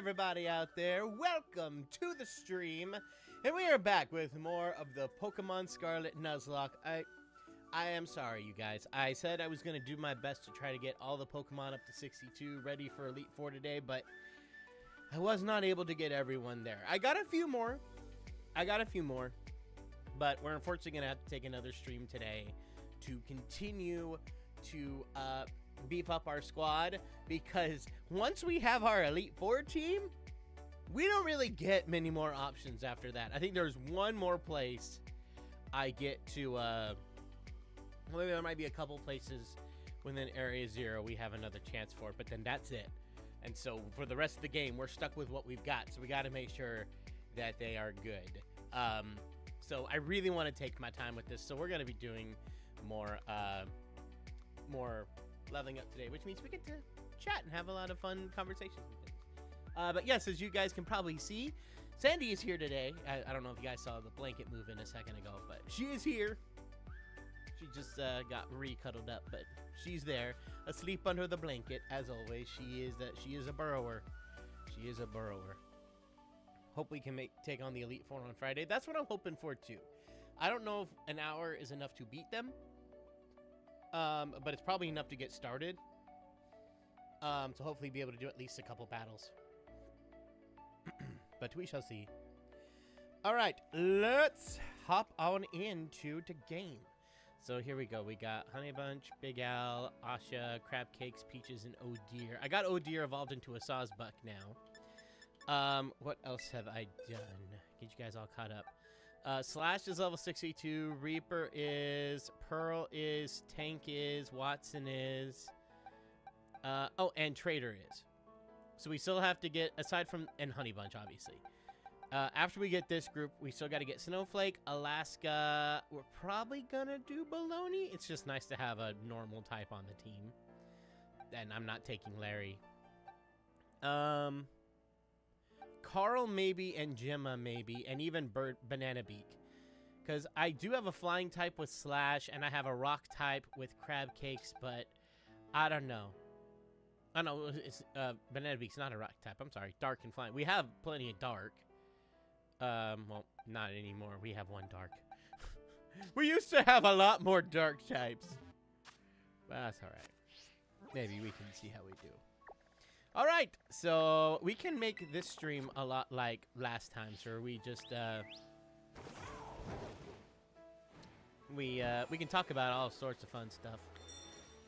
everybody out there? Welcome to the stream, and we are back with more of the Pokemon Scarlet Nuzlocke. I am sorry, you guys. I said I was going to do my best to try to get all the Pokemon up to 62 ready for Elite Four today, but I was not able to get everyone there. I got a few more, but we're unfortunately going to have to take another stream today to continue to beef up our squad, because once we have our Elite Four team, we don't really get many more options after that. I think there's one more place I get to, well, maybe there might be a couple places within Area 0 we have another chance for, but then that's it. And so for the rest of the game, we're stuck with what we've got, so we got to make sure that they are good. So I really want to take my time with this, so we're going to be doing more leveling up today, which means we get to chat and have a lot of fun conversations with things. But yes, as you guys can probably see, Sandy is here today. I don't know if you guys saw the blanket move in a second ago, but she is here. She just got re-cuddled up, but she's there, asleep under the blanket as always. She is a burrower. She is a burrower. Hope we can take on the Elite Four on Friday. That's what I'm hoping for too. I don't know if an hour is enough to beat them. But it's probably enough to get started. So hopefully be able to do at least a couple battles. But we shall see. Alright, let's hop on into the game. So here we go. We got Honey Bunch, Big Al, Asha, Crab Cakes, Peaches, and Oh Dear. I got Oh Dear evolved into a Sawsbuck now. What else have I done? Get you guys all caught up. Slash is level 62, Reaper is, Pearl is, Tank is, Watson is, oh, and Trader is. So we still have to get, aside from, and Honey Bunch, obviously. After we get this group, we still got to get Snowflake, Alaska, we're probably gonna do Baloney. It's just nice to have a normal type on the team. And I'm not taking Larry. Carl maybe, and Gemma maybe, and even Banana Beak. Because I do have a flying type with Slash, and I have a rock type with Crab Cakes, but I don't know. Oh no, it's, Banana Beak's not a rock type, I'm sorry. Dark and flying. We have plenty of dark. Well, not anymore. We have one dark. We used to have a lot more dark types. But that's alright. Maybe we can see how we do. Alright, so we can make this stream a lot like last time, so we just, we can talk about all sorts of fun stuff.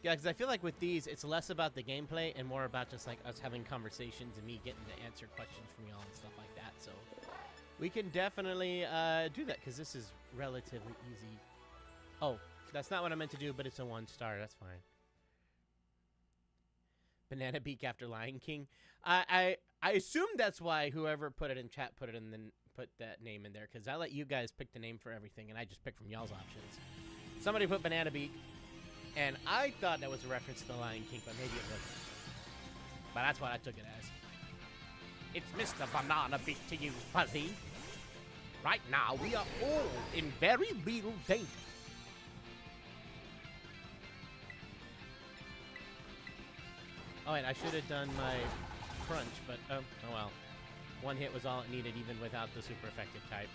Yeah, because I feel like with these, it's less about the gameplay and more about just, like, us having conversations and me getting to answer questions from y'all and stuff like that, so we can definitely, do that, because this is relatively easy. Oh, that's not what I meant to do, but it's a 1-star, that's fine. Banana Beak after Lion King. I assume that's why whoever put it in chat put that name in there, because I let you guys pick the name for everything, and I just picked from y'all's options. Somebody put Banana Beak, and I thought that was a reference to the Lion King, but maybe it wasn't. But that's what I took it as. It's Mr. Banana Beak to you, Fuzzy. Right now, we are all in very little danger. Oh, and I should have done my crunch, but oh well. One hit was all it needed, even without the super effective type.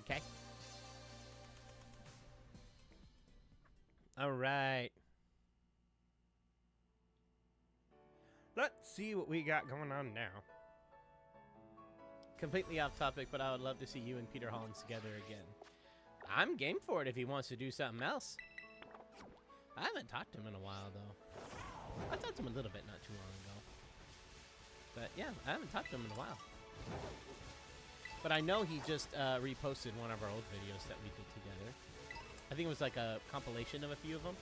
Okay. All right. Let's see what we got going on now. Completely off topic, but I would love to see you and Peter Hollins together again. I'm game for it if he wants to do something else. I haven't talked to him in a while, though. I talked to him a little bit not too long ago. But yeah, I haven't talked to him in a while. But I know he just reposted one of our old videos that we did together. I think it was like a compilation of a few of them.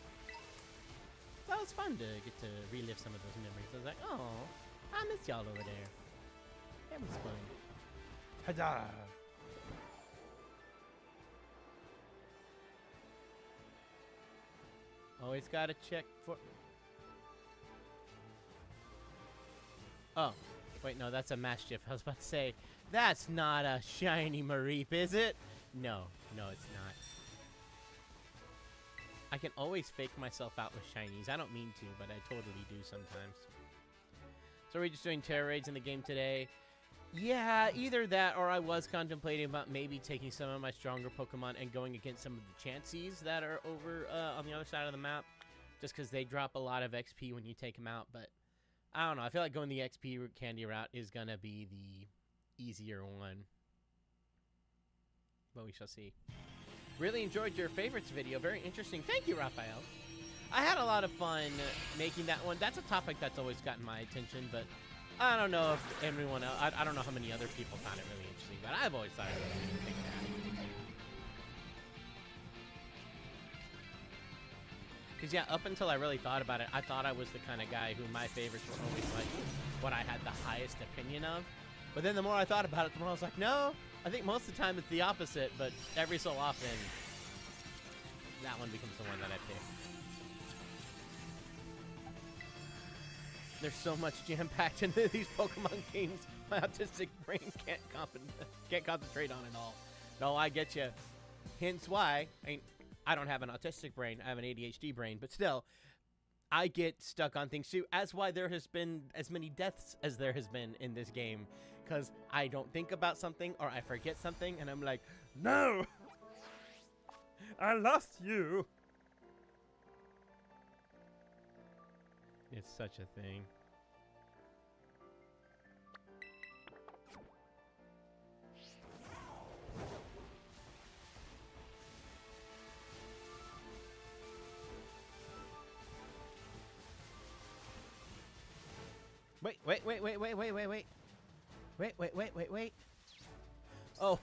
That was fun to get to relive some of those memories. I was like, oh, I miss y'all over there. That was fun. Ta-da! Always gotta check for... Oh. Wait, no, that's a Mastiff. I was about to say, that's not a shiny Mareep, is it? No, no, it's not. I can always fake myself out with shinies. I don't mean to, but I totally do sometimes. So we're just doing terror raids in the game today. Yeah, either that or I was contemplating about maybe taking some of my stronger Pokemon and going against some of the Chanseys that are over on the other side of the map. Just because they drop a lot of XP when you take them out. But I don't know. I feel like going the XP candy route is going to be the easier one. But we shall see. Really enjoyed your favorites video. Very interesting. Thank you, Raphael. I had a lot of fun making that one. That's a topic that's always gotten my attention, but I don't know if everyone else, I don't know how many other people found it really interesting, but I've always thought it was interesting. Because, yeah, up until I really thought about it, I thought I was the kind of guy who my favorites were always, like, what I had the highest opinion of. But then the more I thought about it, the more I was like, no, I think most of the time it's the opposite, but every so often, that one becomes the one that I pick. There's so much jam-packed into these Pokemon games, my autistic brain can't concentrate on it all. No, I get you. Hence why, I don't have an autistic brain, I have an ADHD brain, but still, I get stuck on things too. That's why there has been as many deaths as there has been in this game, because I don't think about something or I forget something, and I'm like, no, I lost you. It's such a thing. Wait. Oh.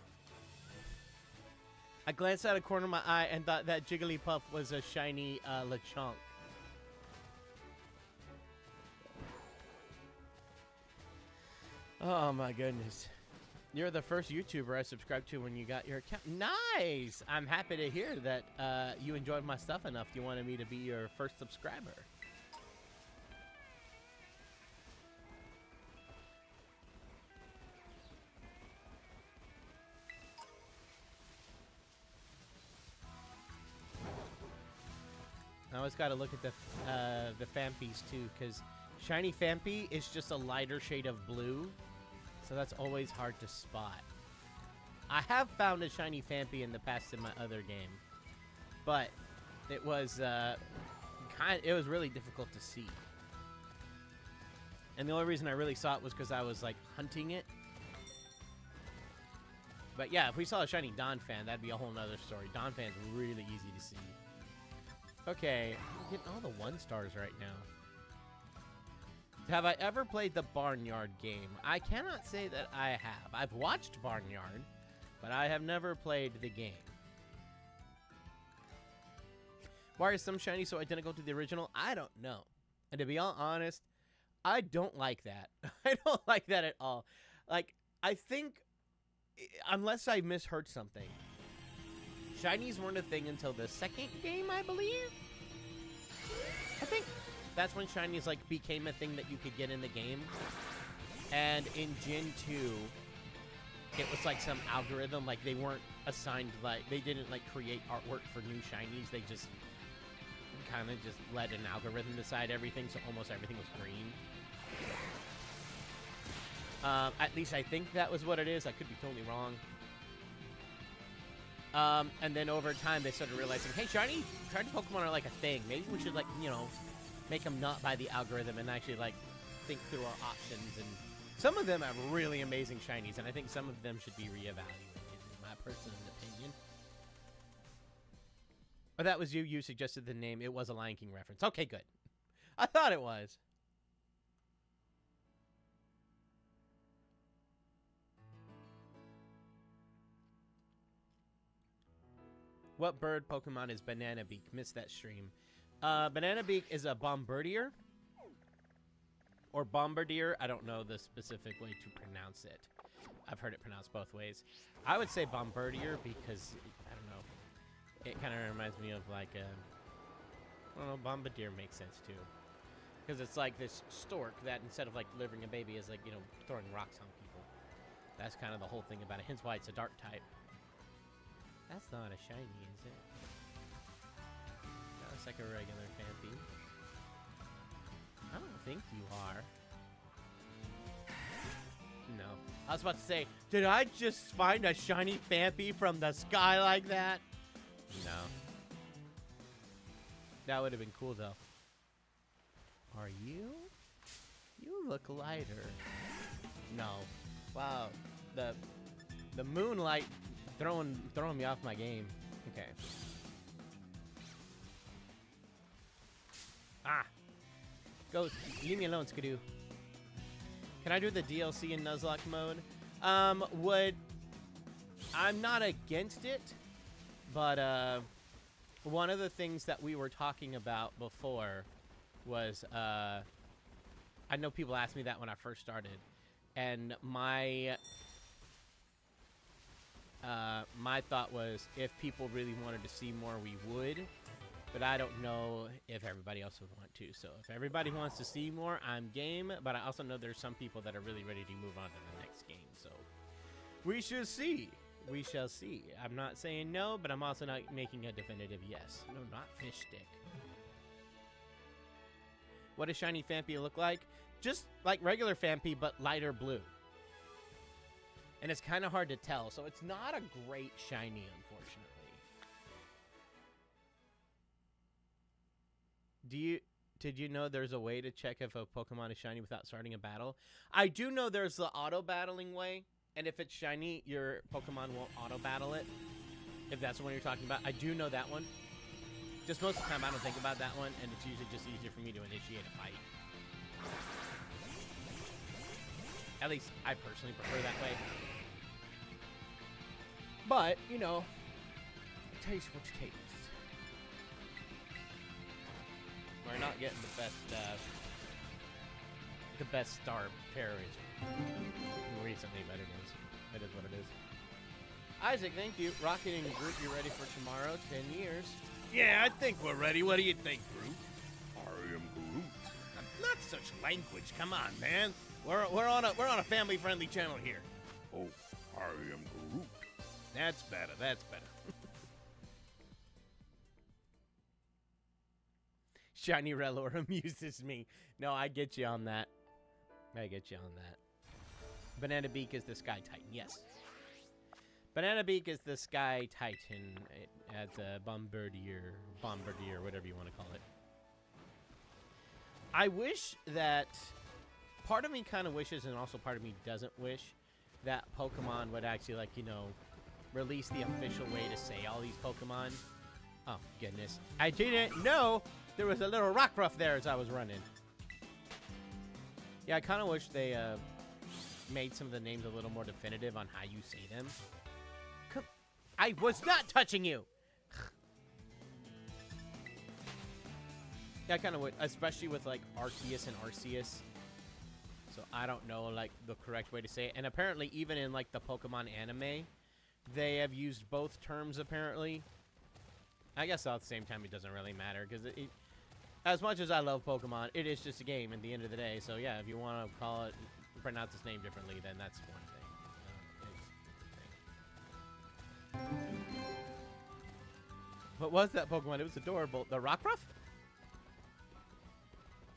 I glanced out of the corner of my eye and thought that Jigglypuff was a shiny Lechonk. Oh my goodness. You're the first YouTuber I subscribed to when you got your account. Nice! I'm happy to hear that you enjoyed my stuff enough you wanted me to be your first subscriber. I always got to look at the Fampies too, because shiny Fampi is just a lighter shade of blue, so that's always hard to spot. I have found a shiny Fampi in the past in my other game, but it was it was really difficult to see. And the only reason I really saw it was because I was like hunting it. But yeah, if we saw a shiny Donphan, that'd be a whole nother story. Donphan's really easy to see. Okay, I'm getting all the 1-stars right now. Have I ever played the Barnyard game? I cannot say that I have. I've watched Barnyard, but I have never played the game. Why are some shinies so identical to the original? I don't know. And to be all honest, I don't like that. I don't like that at all. Like, I think, unless I misheard something, shinies weren't a thing until the second game, I believe? I think that's when shinies, like, became a thing that you could get in the game. And in Gen 2, it was, like, some algorithm. Like, they weren't assigned, like, they didn't, like, create artwork for new shinies. They just kind of just let an algorithm decide everything, so almost everything was green. At least I think that was what it is. I could be totally wrong. And then over time, they started realizing, hey, shiny Pokemon are like a thing. Maybe we should, like, you know, make them not by the algorithm and actually, like, think through our options. And some of them have really amazing shinies, and I think some of them should be reevaluated, in my personal opinion. Oh, that was you. You suggested the name. It was a Lion King reference. Okay, good. I thought it was. What bird Pokemon is Banana Beak? Missed that stream. Banana Beak is a Bombardier. Or Bombardier. I don't know the specific way to pronounce it. I've heard it pronounced both ways. I would say Bombardier because, I don't know. It kind of reminds me of like a... I don't know, Bombardier makes sense too. Because it's like this stork that instead of like delivering a baby is like, you know, throwing rocks on people. That's kind of the whole thing about it. Hence why it's a dark type. That's not a shiny, is it? That looks like a regular Phanpy. I don't think you are. No. I was about to say, did I just find a shiny Phanpy from the sky like that? No. That would have been cool, though. Are you? You look lighter. No. Wow. The moonlight throwing me off my game. Okay. Ah. Go. Leave me alone, Skidoo. Can I do the DLC in Nuzlocke mode? I'm not against it, but one of the things that we were talking about before was I know people asked me that when I first started, and my thought was if people really wanted to see more, we would. But I don't know if everybody else would want to. So if everybody wants to see more, I'm game. But I also know there's some people that are really ready to move on to the next game. So we shall see. We shall see. I'm not saying no, but I'm also not making a definitive yes. No, not fish stick. What does shiny Phanpy look like? Just like regular Phanpy, but lighter blue. And it's kind of hard to tell. So it's not a great shiny, unfortunately. Did you know there's a way to check if a Pokemon is shiny without starting a battle? I do know there's the auto-battling way, and if it's shiny, your Pokemon won't auto-battle it, if that's the one you're talking about. I do know that one. Just most of the time, I don't think about that one, and it's usually just easier for me to initiate a fight. At least, I personally prefer that way. But, you know, taste what you taste. We're not getting the best star terrorism recently, but it is what it is. Isaac, thank you. Rocket and Groot, you ready for tomorrow? 10 years. Yeah, I think we're ready. What do you think, Groot? I am Groot. Not such language. Come on, man. We're on a family-friendly channel here. Oh, I am Groot. That's better. That's better. Shiny Rellor amuses me. No, I get you on that. I get you on that. Banana Beak is the Sky Titan. Yes. Banana Beak is the Sky Titan. It adds a Bombardier, whatever you want to call it. I wish that... Part of me kind of wishes, and also part of me doesn't wish, that Pokemon would actually, like, you know, release the official way to say all these Pokemon. Oh, goodness. I didn't know there was a little Rockruff there as I was running. Yeah, I kind of wish they made some of the names a little more definitive on how you say them. Come, I was not touching you! Yeah, I kind of would, especially with, like, Arceus and Arceus. So I don't know, like, the correct way to say it. And apparently, even in, like, the Pokemon anime, they have used both terms, apparently. I guess at the same time, it doesn't really matter, because as much as I love Pokemon, it is just a game at the end of the day. So, yeah, if you want to call it, pronounce its name differently, then that's one thing. What was that Pokemon? It was adorable. The Rockruff?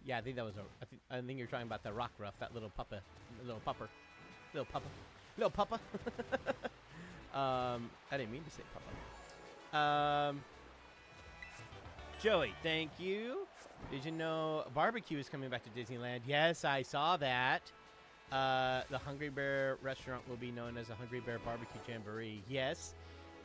Yeah, I think that was I think you're talking about the Rockruff, that little puppa. Little pupper. Little puppa. Little puppa. I didn't mean to say puppa. Joey, thank you. Did you know barbecue is coming back to Disneyland? Yes, I saw that. The Hungry Bear restaurant will be known as the Hungry Bear Barbecue Jamboree. Yes,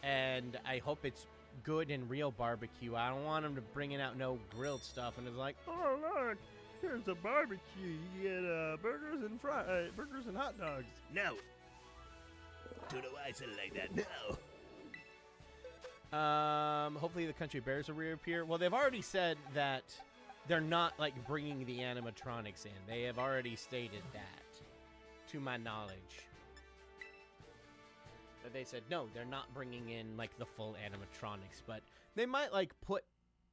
and I hope it's good and real barbecue. I don't want them to bringing out no grilled stuff and it's like, oh look, here's a barbecue. You get burgers and hot dogs. No. Don't know why I said it like that. No. Hopefully the Country Bears will reappear. Well, they've already said that they're not, like, bringing the animatronics in. They have already stated that, to my knowledge. But they said, no, they're not bringing in, like, the full animatronics. But they might, like, put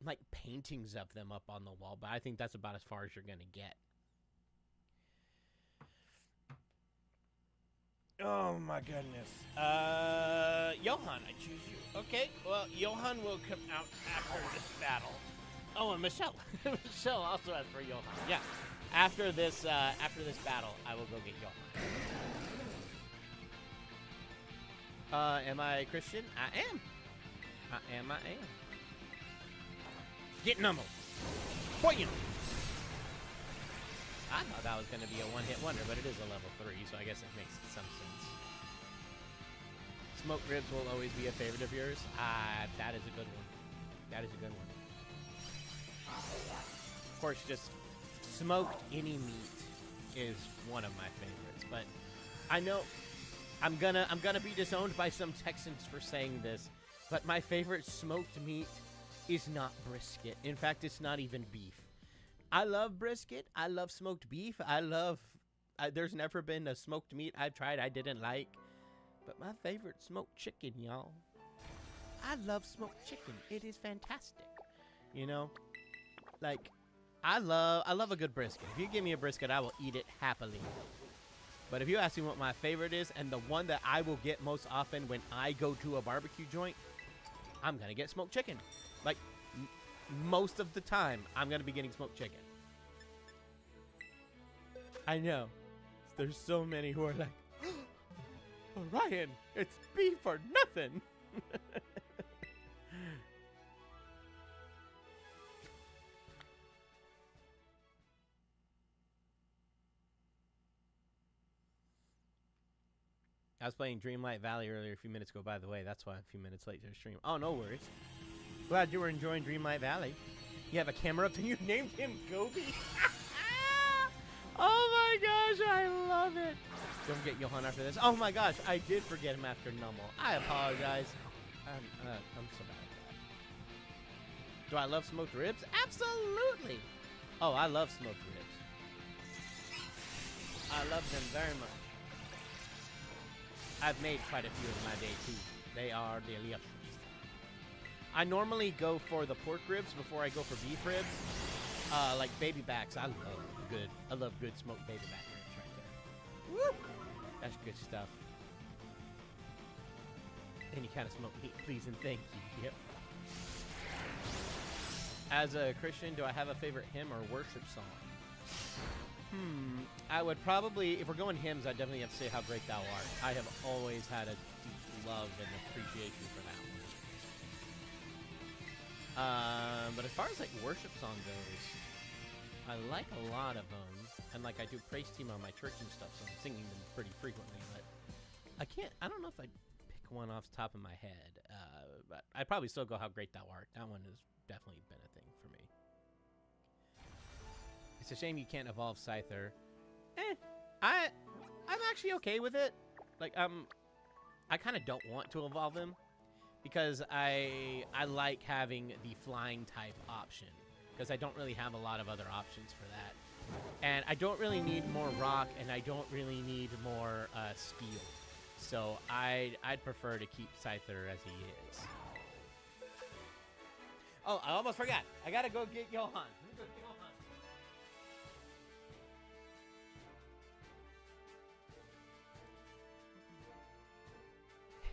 like paintings of them up on the wall, but I think that's about as far as you're gonna get. Oh my goodness. Johan, I choose you. Okay, well, Johan will come out after this battle. Oh, and Michelle. Michelle also asked for Johan. Yeah. After this battle, I will go get Johan. Am I Christian? I am. I am. Get numbled. Poison. I thought that was going to be a one-hit wonder, but it is a level 3, so I guess it makes some sense. Smoked ribs will always be a favorite of yours. That is a good one. That is a good one. Of course, just smoked any meat is one of my favorites, but I know I'm gonna be disowned by some Texans for saying this, but my favorite smoked meat is not brisket. In fact, it's not even beef. I love brisket. I love smoked beef. There's never been a smoked meat I've tried I didn't like. But my favorite smoked chicken, y'all. I love smoked chicken. It is fantastic. You know? Like, I love a good brisket. If you give me a brisket, I will eat it happily. But if you ask me what my favorite is, and the one that I will get most often when I go to a barbecue joint, I'm going to get smoked chicken. Like, most of the time, I'm going to be getting smoked chicken. I know. There's so many who are like, oh, Ryan, it's beef or nothing. I was playing Dreamlight Valley earlier a few minutes ago, by the way. That's why I'm a few minutes late to the stream. Oh, no worries. Glad you were enjoying Dreamlight Valley. You have a camera up and you named him Gobi? Oh my gosh, I love it. Don't get Johan after this. Oh my gosh, I did forget him after Nummel. I apologize. I'm so bad at that. Do I love smoked ribs? Absolutely. Oh, I love smoked ribs. I love them very much. I've made quite a few in my day too. They are delicious. I normally go for the pork ribs before I go for beef ribs. Like baby backs, I love good smoked baby back ribs right there. Woo! That's good stuff. Any kind of smoked meat, please and thank you. Yep. As a Christian, do I have a favorite hymn or worship song? I would probably, if we're going hymns, I'd definitely have to say How Great Thou Art. I have always had a deep love and appreciation for that one. But as far as like worship song goes, I like a lot of them. And like I do praise team on my church and stuff, so I'm singing them pretty frequently. But I don't know if I'd pick one off the top of my head. But I'd probably still go How Great Thou Art. That one has definitely been a thing for me. It's a shame you can't evolve Scyther. I'm actually okay with it. Like, I kind of don't want to evolve him because I like having the flying type option because I don't really have a lot of other options for that. And I don't really need more rock and I don't really need more steel. So I'd prefer to keep Scyther as he is. Oh, I almost forgot. I gotta go get Johan. Let me go get Johan.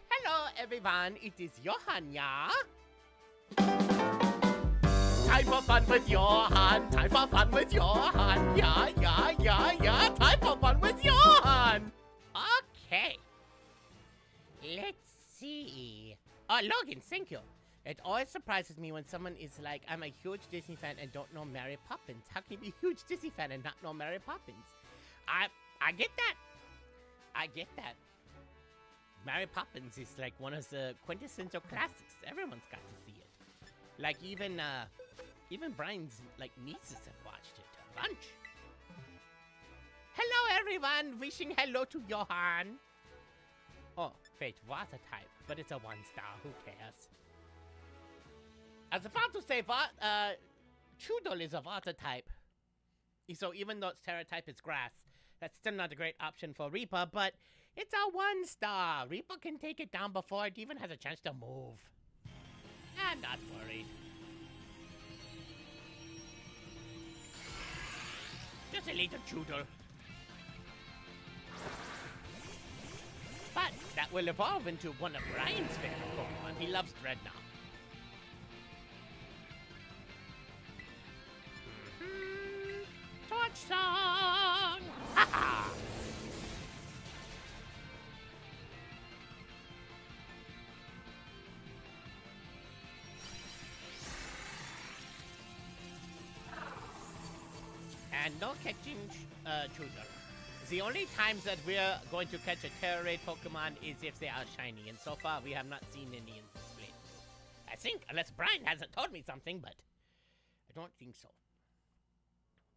Hello, everyone. It is Johan, yeah? Time for fun with Johan. Time for fun with Johan. Yeah. Time for fun with Johan. Okay. Let's see. Oh, Logan, thank you. It always surprises me when someone is like, I'm a huge Disney fan and don't know Mary Poppins. How can you be a huge Disney fan and not know Mary Poppins? I get that. I get that. Mary Poppins is like one of the quintessential classics. Everyone's got to see it. Like even Brian's like nieces have watched it a bunch. Hello everyone, wishing hello to Johan. Oh, wait, water type, but it's a 1-star, who cares? I was about to say, Chudol is a water type. So even though its Terra type is grass, that's still not a great option for Reaper, but it's a 1-star. Reaper can take it down before it even has a chance to move. I'm not worried. just a little Choodle. But that will evolve into one of Brian's favorite Pokemon. He loves Dreadnought. Torch Song! Ha-ha! And no catching Choodle. The only times that we're going to catch a Terra Raid Pokemon is if they are shiny, and so far we have not seen any in this playthrough. I think, unless Brian hasn't told me something, but I don't think so.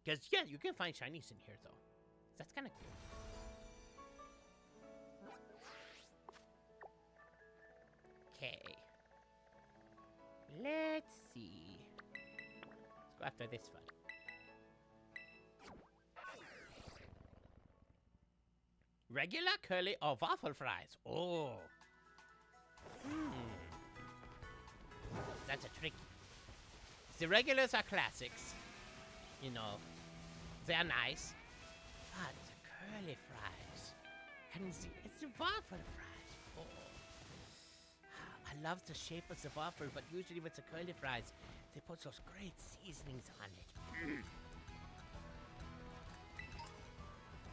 Because, yeah, you can find shinies in here, though. That's kind of cool. Okay. Let's see. Let's go after this one. Regular, curly, or waffle fries? Oh. That's a tricky. The regulars are classics. You know, they're nice. But the curly fries. And it's the waffle fries. Oh. I love the shape of the waffle, but usually with the curly fries, they put those great seasonings on it.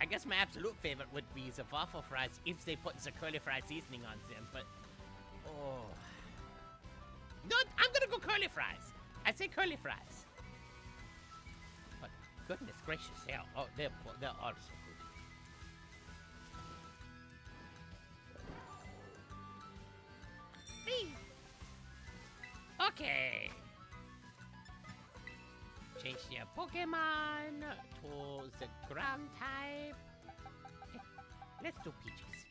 I guess my absolute favorite would be the waffle fries if they put the curly fry seasoning on them, but... Oh... No, I'm gonna go curly fries! I say curly fries. But goodness gracious, they're all so good. Hey. Okay. Change your Pokemon to the ground type. Okay, let's do Peaches.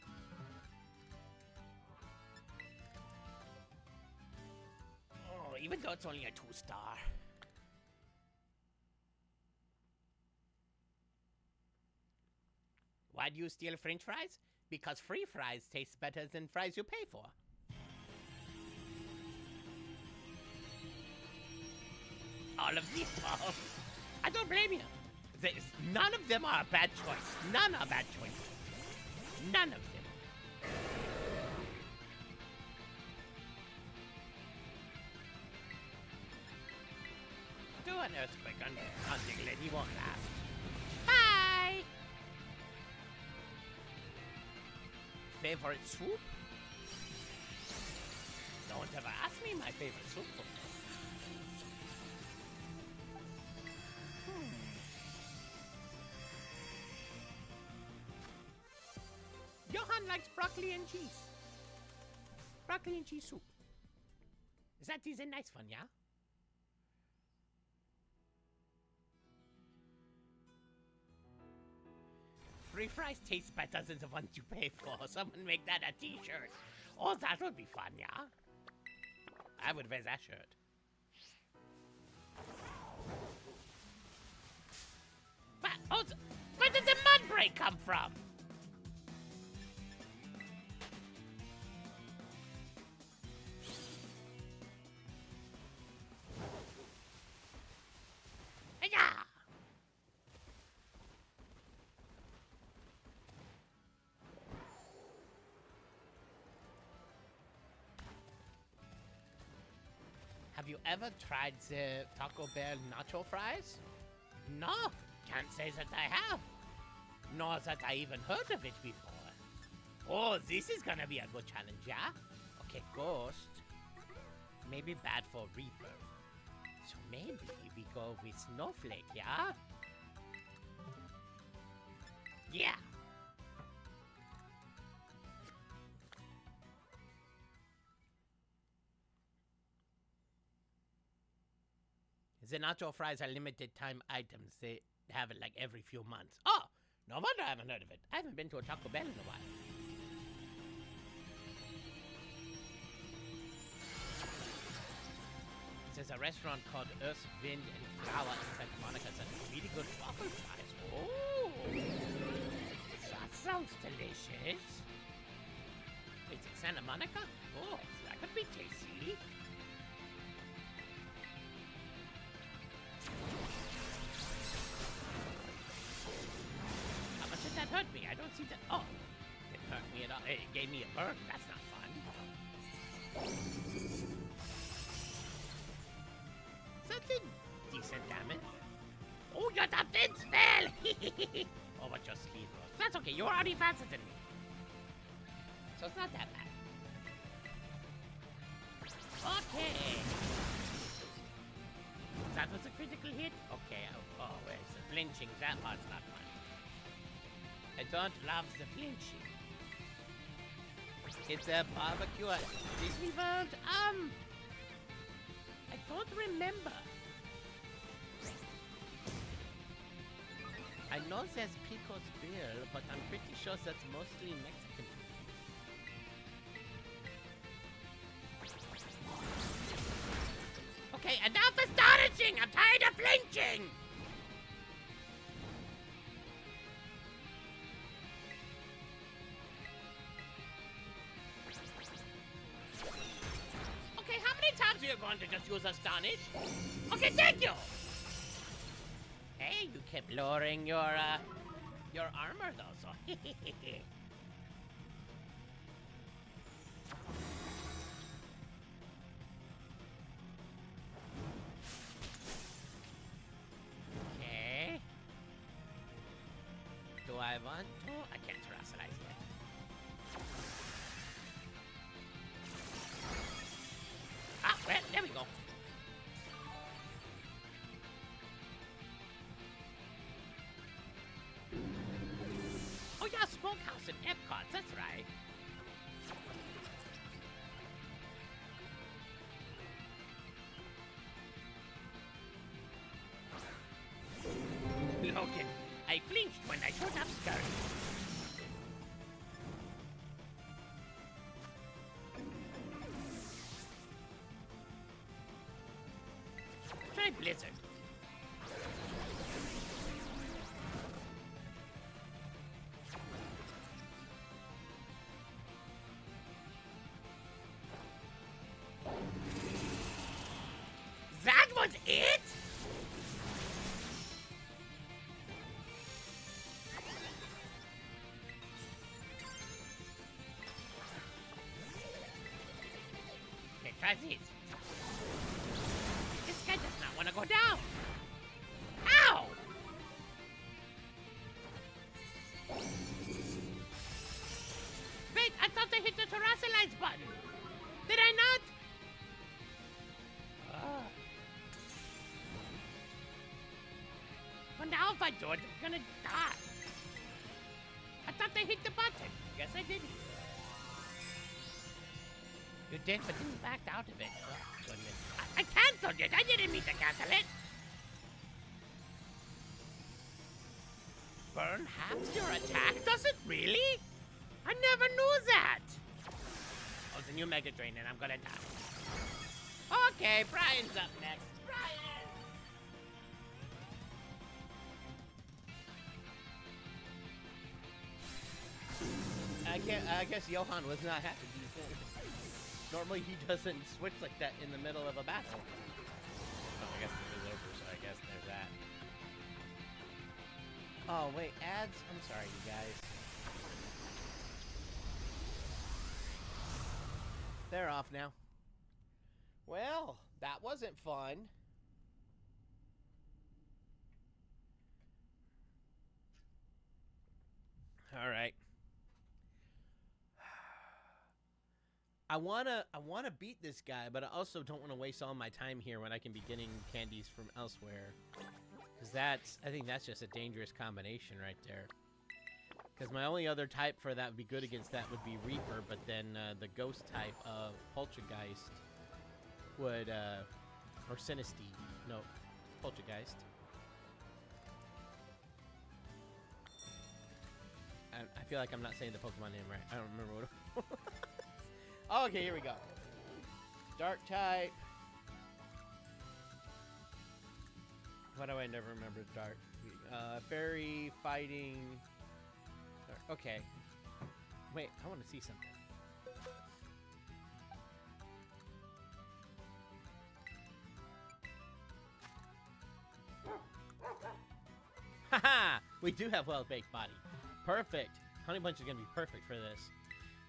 Oh, even though it's only a 2-star. Why do you steal French fries? Because free fries taste better than fries you pay for. All of these balls. I don't blame you. None of them are a bad choice. None are bad choices. None of them. Do an earthquake on Diglett. He won't last. Bye! Favorite soup? Don't ever ask me my favorite soup before. Johan likes broccoli and cheese. Broccoli and cheese soup. That is a nice one, yeah? Free fries taste better than the ones you pay for. Someone make that a t-shirt. Oh, that would be fun, yeah? I would wear that shirt. But, oh, where did the mud break come from? Have you ever tried the Taco Bell nacho fries? No, can't say that I have. Nor that I even heard of it before. Oh, this is gonna be a good challenge, yeah? Okay, Ghost. Maybe bad for Reaper. So maybe we go with Snowflake, yeah? Yeah. The nacho fries are limited time items. They have it like every few months. Oh, no wonder I haven't heard of it. I haven't been to a Taco Bell in a while. There's a restaurant called Earth, Wind, and Flower in Santa Monica that's really good waffle fries. Oh, that sounds delicious. Wait, it's Santa Monica? Oh, that could be tasty. hurt me. I don't see that. Oh, it hurt me at all. It gave me a burn. That's not fun. Something decent damage. Oh, your defense fell. Oh, but your sleeve rose. That's okay. You're already faster than me. So it's not that bad. Okay. That was a critical hit? Okay. Oh, where's the flinching? That part's not fun. I don't love the flinching. It's a barbecue at Disney World? I don't remember. I know there's Pico's Bill, but I'm pretty sure that's mostly Mexican food. Okay, enough astonishing! I'm tired of flinching! Okay, how many times are you going to just use astonish? Okay, thank you! Hey, you kept lowering your armor though, so okay. Do I want to? I can't terrestrialize yet. Ah, well, there we go. Oh yeah, Smokehouse and Epcot, that's right. Logan, I flinched when I showed up Scarlet. Try Blizzard. That was it? Okay, try this. This guy does not want to go down. Ow! Wait, I thought I hit the terrestrialize button. Did I not? Well, now if I do it, I'm gonna die. I thought I hit the button. Guess I didn't. You did, but then you backed out of it. Oh, goodness. I canceled it. I didn't mean to cancel it. Burn half your attack? Does it really? I never knew that. Oh, it's a new Mega Drain, and I'm gonna die. Okay, Brian's up next. Brian! I guess Johan was not happy. Normally he doesn't switch like that in the middle of a battle. Oh, I guess it was over, so I guess there's that. Oh, wait, ads? I'm sorry, you guys. They're off now. Well, that wasn't fun. All right. I wanna beat this guy, but I also don't want to waste all my time here when I can be getting candies from elsewhere. Because I think that's just a dangerous combination right there. Because my only other type for that would be good against that would be Reaper, but then the ghost type of Poltergeist would, or Sinisty. No, Poltergeist. I feel like I'm not saying the Pokemon name right. I don't remember what it was. Oh, okay, here we go. Dark type. Why do I never remember dark? Fairy, fighting. Dark. Okay. Wait, I want to see something. Haha! We do have well-baked body. Perfect. Honey Bunch is going to be perfect for this.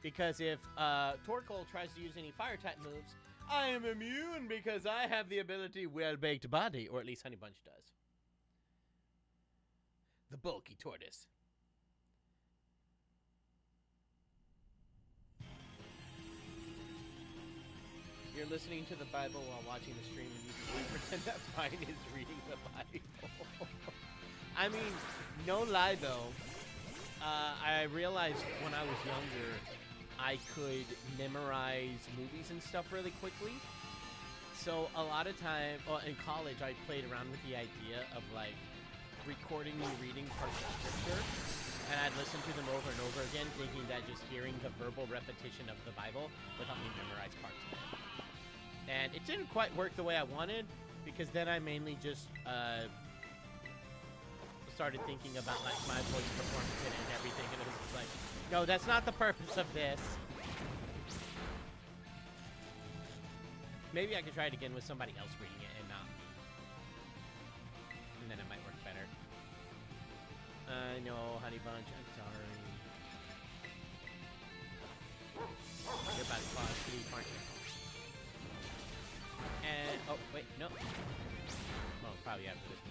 Because if Torkoal tries to use any fire type moves, I am immune because I have the ability Well-Baked Body, or at least Honey Bunch does. The bulky tortoise. You're listening to the Bible while watching the stream, and you can pretend that Brian is reading the Bible. I mean, no lie though. I realized when I was younger, I could memorize movies and stuff really quickly. So a lot of time, well, in college, I played around with the idea of like recording me reading parts of scripture, and I'd listen to them over and over again, thinking that just hearing the verbal repetition of the Bible would help me memorize parts of it. And it didn't quite work the way I wanted, because then I mainly just started thinking about like my voice performance in it and everything, and it was just like, no, that's not the purpose of this. Maybe I could try it again with somebody else reading it and not me. And then it might work better. No, Honey Bunch, I'm sorry. You're about to fall asleep, aren't you? And, oh, wait, no. Well, probably after this one.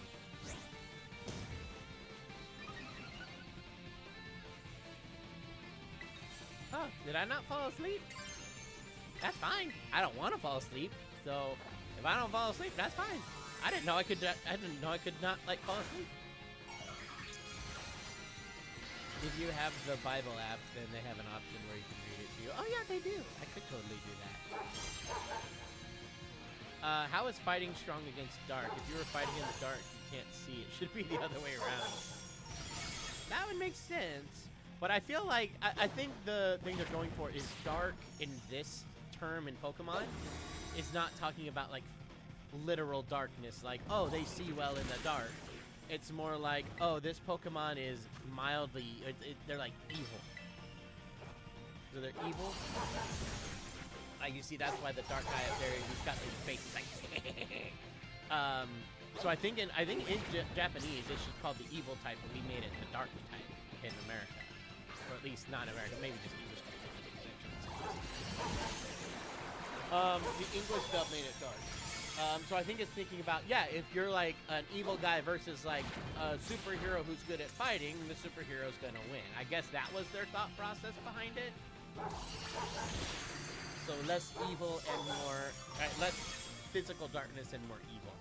Oh, did I not fall asleep? That's fine. I don't want to fall asleep, so if I don't fall asleep, that's fine. I didn't know I could not like fall asleep. If you have the Bible app, then they have an option where you can read it to you. Oh yeah, they do. I could totally do that. How is fighting strong against dark? If you were fighting in the dark, you can't see. It should be the other way around. That would make sense. But I feel like, I think the thing they're going for is dark in this term in Pokemon is not talking about like literal darkness, like, oh, they see well in the dark. It's more like, oh, this Pokemon is mildly, they're like evil. So they're evil. Like you see, that's why the dark guy up there, he's got his face like, so I think in Japanese, it's just called the evil type, but we made it the dark type in America. Or at least not American, maybe just English. The English dub made it dark. So I think it's thinking about, yeah, if you're like an evil guy versus like a superhero who's good at fighting, the superhero's gonna win. I guess that was their thought process behind it. So less evil and more, less physical darkness and more evil.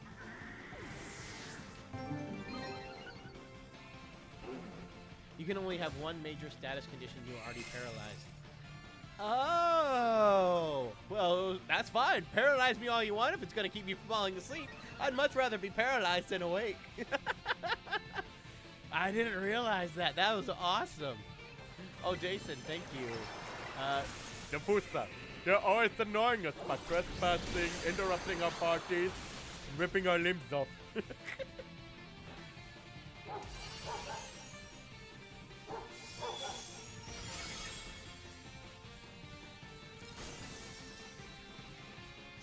You can only have one major status condition. You are already paralyzed. Oh, well, that's fine. Paralyze me all you want if it's going to keep me from falling asleep. I'd much rather be paralyzed than awake. I didn't realize that. That was awesome. Oh, Jason, thank you. Diffuser, they're always annoying us by trespassing, interrupting our parties, ripping our limbs off.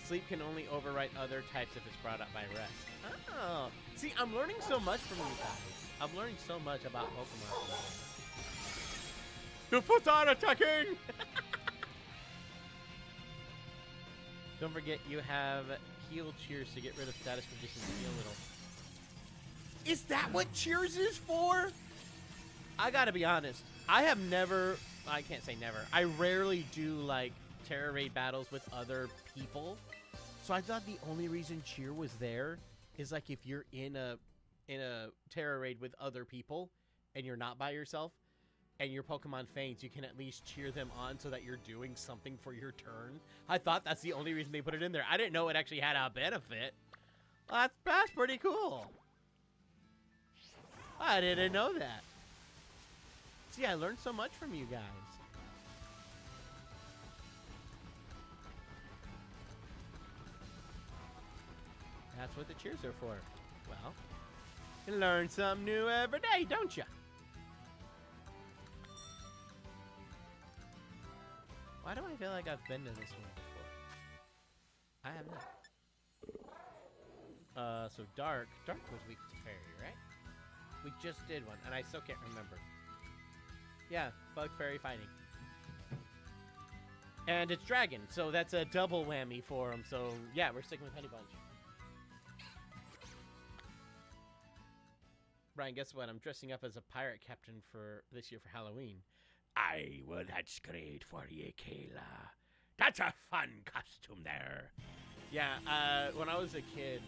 Sleep can only overwrite other types if it's brought up by rest. Oh, see, I'm learning so much from you guys. I'm learning so much about Pokemon. Diffuser attacking! Don't forget, you have heal cheers to get rid of status conditions and heal little. Is that what cheers is for? I gotta be honest. I have never, I can't say never. I rarely do like Terra Raid battles with other people. So I thought the only reason cheer was there is like if you're in a Terra Raid with other people and you're not by yourself and your Pokemon faints, you can at least cheer them on so that you're doing something for your turn. I thought that's the only reason they put it in there. I didn't know it actually had a benefit. Well, that's pretty cool. I didn't know that. See, I learned so much from you guys. That's what the cheers are for. Well, you learn something new every day, don't you? Why do I feel like I've been to this one before? I have not. So Dark was weak to Fairy, right? We just did one, and I still can't remember. Yeah, bug fairy fighting. And it's dragon, so that's a double whammy for him. So yeah, we're sticking with Honey Bunch. Brian, guess what? I'm dressing up as a pirate captain for this year for Halloween. Aye, well, that's great for you, Kayla. That's a fun costume there. Yeah, when I was a kid,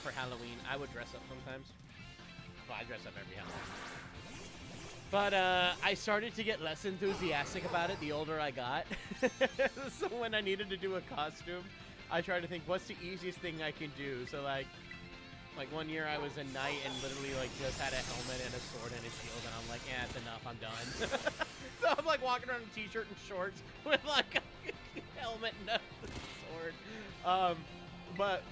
for Halloween, I would dress up sometimes. Well, I dress up every Halloween. But I started to get less enthusiastic about it the older I got. So when I needed to do a costume, I tried to think, what's the easiest thing I can do? So like one year I was a knight and literally like just had a helmet and a sword and a shield, and I'm like, yeah, it's enough, I'm done. So I'm like walking around in a t-shirt and shorts with like a helmet and a sword. But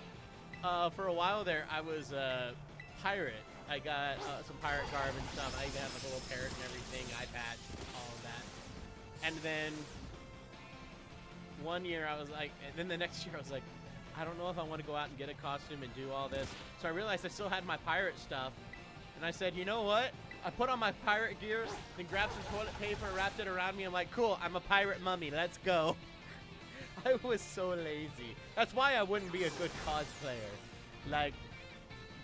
for a while there, I was a pirate. I got some pirate garb and stuff. I even had like a little parrot and everything, eye patch, all of that. And then one year I was like, and then the next year I was like, I don't know if I want to go out and get a costume and do all this. So I realized I still had my pirate stuff. And I said, you know what? I put on my pirate gear, then grabbed some toilet paper, wrapped it around me. I'm like, cool, I'm a pirate mummy. Let's go. I was so lazy. That's why I wouldn't be a good cosplayer. Like,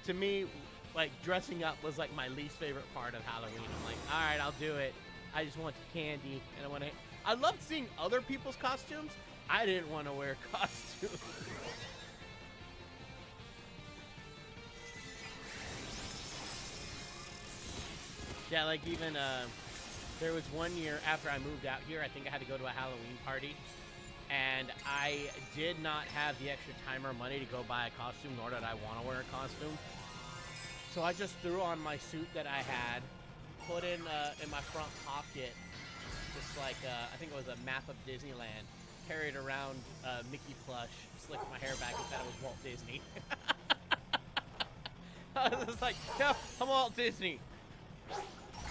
to me, like, dressing up was like my least favorite part of Halloween. I'm like, all right, I'll do it. I just want the candy, and I want to. I loved seeing other people's costumes. I didn't want to wear costumes. Yeah, like even there was one year after I moved out here, I think I had to go to a Halloween party, and I did not have the extra time or money to go buy a costume, nor did I want to wear a costume. So I just threw on my suit that I had, put in my front pocket, just like I think it was a map of Disneyland, carried around Mickey plush, slicked my hair back and said it was Walt Disney. I was just like, yeah, I'm Walt Disney.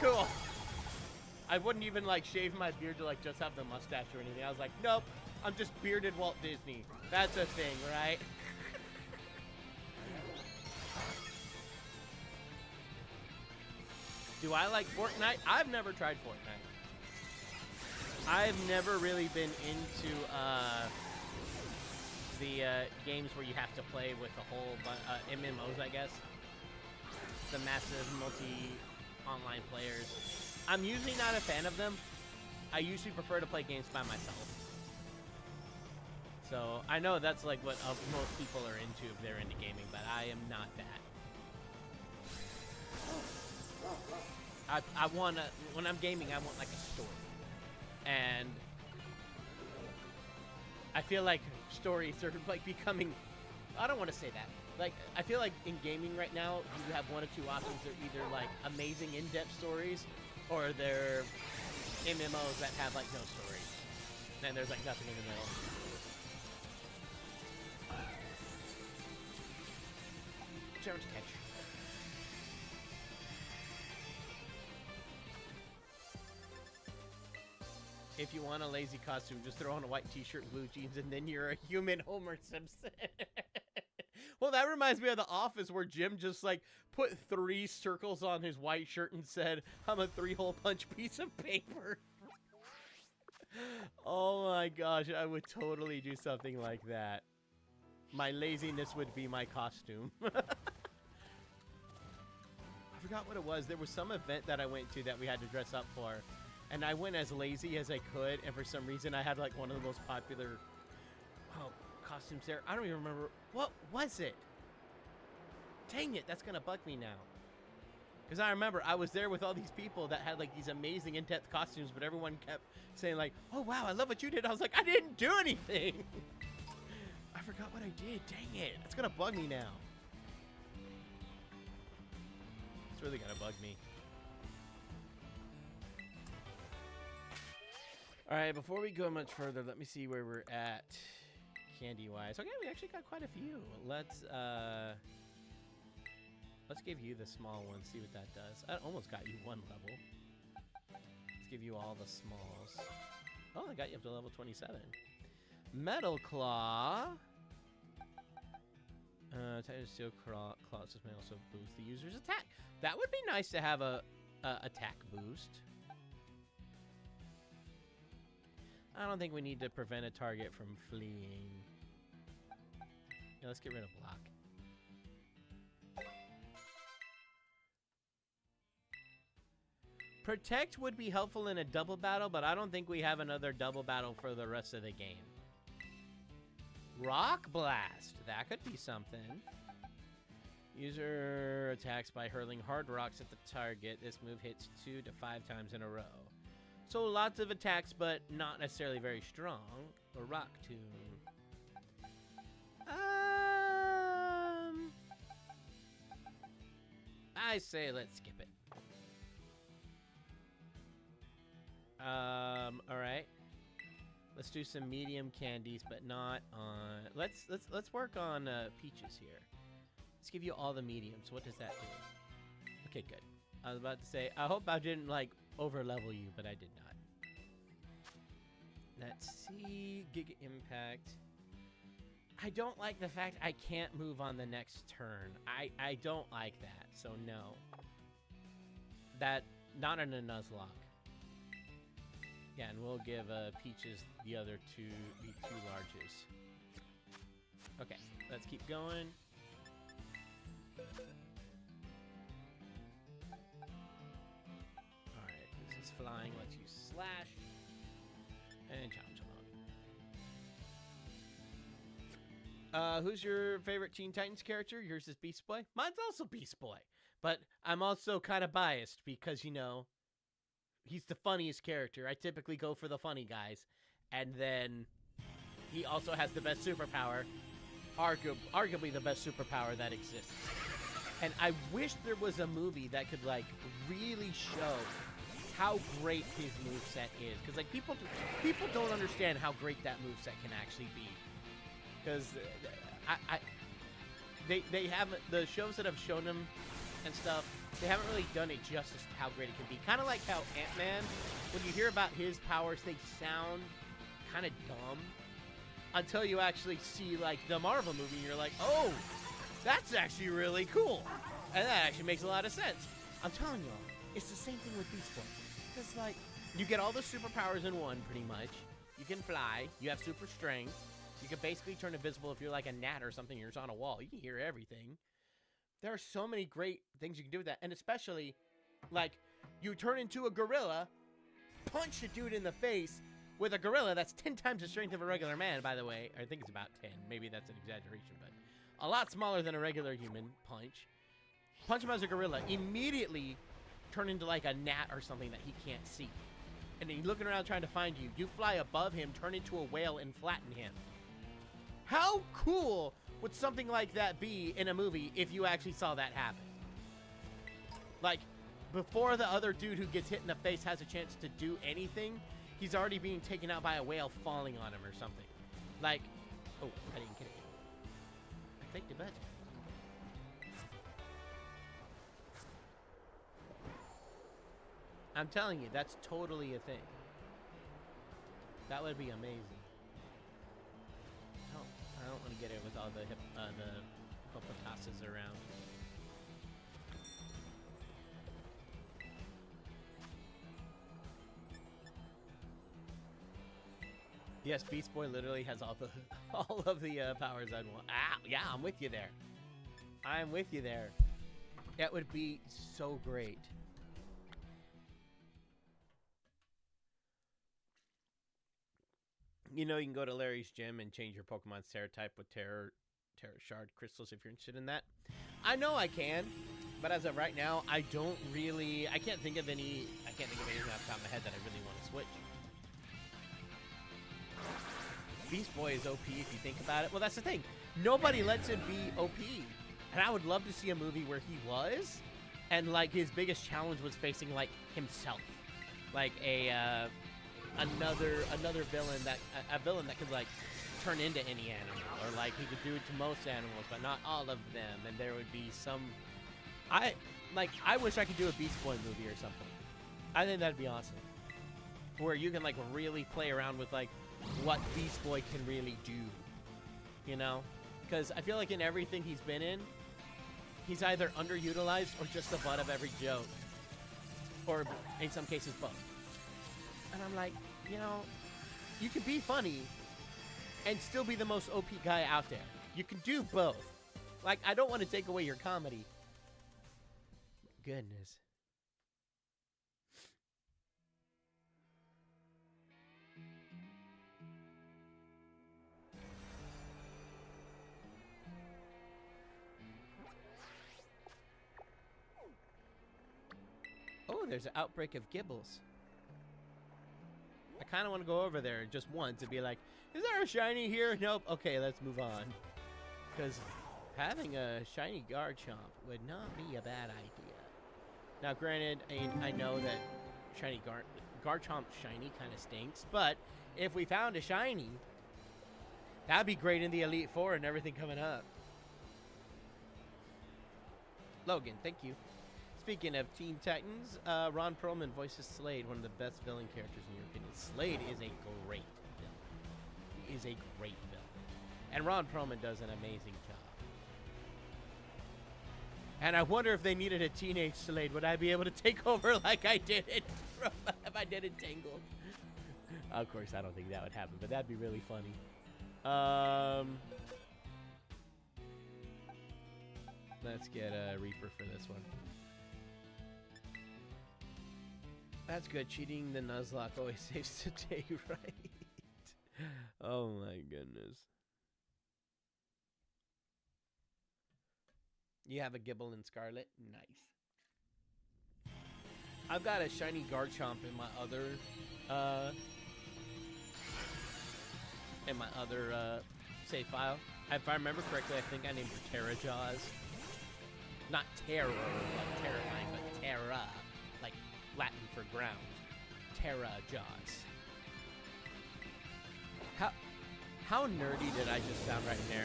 Cool. I wouldn't even like shave my beard to like just have the mustache or anything. I was like, nope, I'm just bearded Walt Disney. That's a thing, right? Do I like Fortnite? I've never tried Fortnite. I've never really been into the games where you have to play with a whole MMOs, I guess. The massive multi-online players. I'm usually not a fan of them. I usually prefer to play games by myself. So I know that's like what most people are into if they're into gaming, but I am not that. I want to, when I'm gaming, I want like a story. And I feel like stories are like becoming, I don't want to say that. Like, I feel like in gaming right now, you have one of two options. They're either like amazing in-depth stories, or they're MMOs that have like no story. And there's like nothing in the middle. Challenge catch. If you want a lazy costume, just throw on a white t-shirt, blue jeans, and then you're a human Homer Simpson. Well, that reminds me of The Office, where Jim just like put 3 circles on his white shirt and said, I'm a 3-hole punch piece of paper. Oh my gosh, I would totally do something like that. My laziness would be my costume. I forgot what it was. There was some event that I went to that we had to dress up for. And I went as lazy as I could, and for some reason I had like one of the most popular costumes there. I don't even remember. What was it? Dang it, that's gonna bug me now. Because I remember I was there with all these people that had like these amazing in-depth costumes, but everyone kept saying like, oh wow, I love what you did. I was like, I didn't do anything. I forgot what I did. Dang it, that's gonna bug me now. It's really gonna bug me. All right, before we go much further, let me see where we're at candy-wise. Okay, we actually got quite a few. Let's give you the small one, see what that does. I almost got you 1 level. Let's give you all the smalls. Oh, I got you up to level 27. Metal Claw. Titan Steel Claws may also boost the user's attack. That would be nice to have a attack boost. I don't think we need to prevent a target from fleeing. Yeah, let's get rid of block. Protect would be helpful in a double battle, but I don't think we have another double battle for the rest of the game. Rock Blast. That could be something. User attacks by hurling hard rocks at the target. This move hits 2 to 5 times in a row. So lots of attacks, but not necessarily very strong. Or Rock Tomb. I say let's skip it. All right. Let's do some medium candies, but not on. Let's work on peaches here. Let's give you all the mediums. What does that do? Okay, good. I was about to say, I hope I didn't like over level you, but I did not. Let's see, Giga Impact. I don't like the fact I can't move on the next turn. I don't like that, so no. That, not in a Nuzlocke. Yeah, and we'll give Peaches the other two, the 2 larges. Okay, let's keep going. Alright, this is flying, lets you slash. And chomp chomp. Who's your favorite Teen Titans character? Yours is Beast Boy? Mine's also Beast Boy. But I'm also kind of biased because, you know, he's the funniest character. I typically go for the funny guys. And then he also has the best superpower. Arguably the best superpower that exists. And I wish there was a movie that could, like, really show how great his moveset is. Because, like, people don't understand how great that moveset can actually be. Because they haven't, the shows that have shown him and stuff, they haven't really done it justice to how great it can be. Kind of like how Ant-Man, when you hear about his powers, they sound kind of dumb until you actually see, like, the Marvel movie, and you're like, oh, that's actually really cool. And that actually makes a lot of sense. I'm telling y'all, it's the same thing with Beast Boy. Because, like, you get all the superpowers in one, pretty much. You can fly. You have super strength. You can basically turn invisible if you're like a gnat or something. You're just on a wall. You can hear everything. There are so many great things you can do with that. And especially, like, you turn into a gorilla, punch a dude in the face with a gorilla that's 10 times the strength of a regular man, by the way. I think it's about 10. Maybe that's an exaggeration, but a lot smaller than a regular human punch. Punch him as a gorilla. Immediately turn into like a gnat or something that he can't see. And then he's looking around trying to find you. You fly above him, turn into a whale, and flatten him. How cool would something like that be in a movie if you actually saw that happen? Like, before the other dude who gets hit in the face has a chance to do anything, he's already being taken out by a whale falling on him or something. Like, oh, I didn't get it. I clicked the button. I'm telling you, that's totally a thing. That would be amazing. I don't want to get it with all the hippopotamuses around. Yes, Beast Boy literally has all of the powers I'd want. Ah, yeah, I'm with you there. I'm with you there. That would be so great. You know, you can go to Larry's gym and change your Pokemon's Terra type with Terra Shard crystals if you're interested in that. I know I can, but as of right now, I can't think of anything off the top of my head that I really want to switch. Beast Boy is OP if you think about it. Well, that's the thing. Nobody lets him be OP. And I would love to see a movie where he was, and, like, his biggest challenge was facing, like, himself. Like another villain that could, like, turn into any animal, or, like, he could do it to most animals but not all of them, and there would be some I wish I could do a Beast Boy movie or something. I think that'd be awesome, where you can, like, really play around with, like, what Beast Boy can really do, you know? Because I feel like in everything he's been in, he's either underutilized or just the butt of every joke. Or, in some cases, both. And I'm like, you know, you can be funny and still be the most OP guy out there. You can do both. Like, I don't want to take away your comedy. Goodness. Oh, there's an outbreak of Gibbles. I kind of want to go over there just once and be like, is there a shiny here? Nope. Okay, let's move on. Because having a shiny Garchomp would not be a bad idea. Now, granted, I know that shiny Garchomp shiny kind of stinks, but if we found a shiny, that'd be great in the Elite Four and everything coming up. Logan, thank you. Speaking of Teen Titans, Ron Perlman voices Slade, one of the best villain characters in your opinion. Slade is a great villain. He is a great villain. And Ron Perlman does an amazing job. And I wonder if they needed a teenage Slade, would I be able to take over like I did it if I did it Tangled? Of course, I don't think that would happen, but that'd be really funny. Let's get a Reaper for this one. That's good. Cheating the Nuzlocke always saves the day, right? Oh my goodness. You have a Gibble and Scarlet? Nice. I've got a shiny Garchomp in my other save file. If I remember correctly, I think I named her Terra Jaws. Not terror, like terrifying, but Terra, like Latin for ground. Terra Jaws. How nerdy did I just sound right there?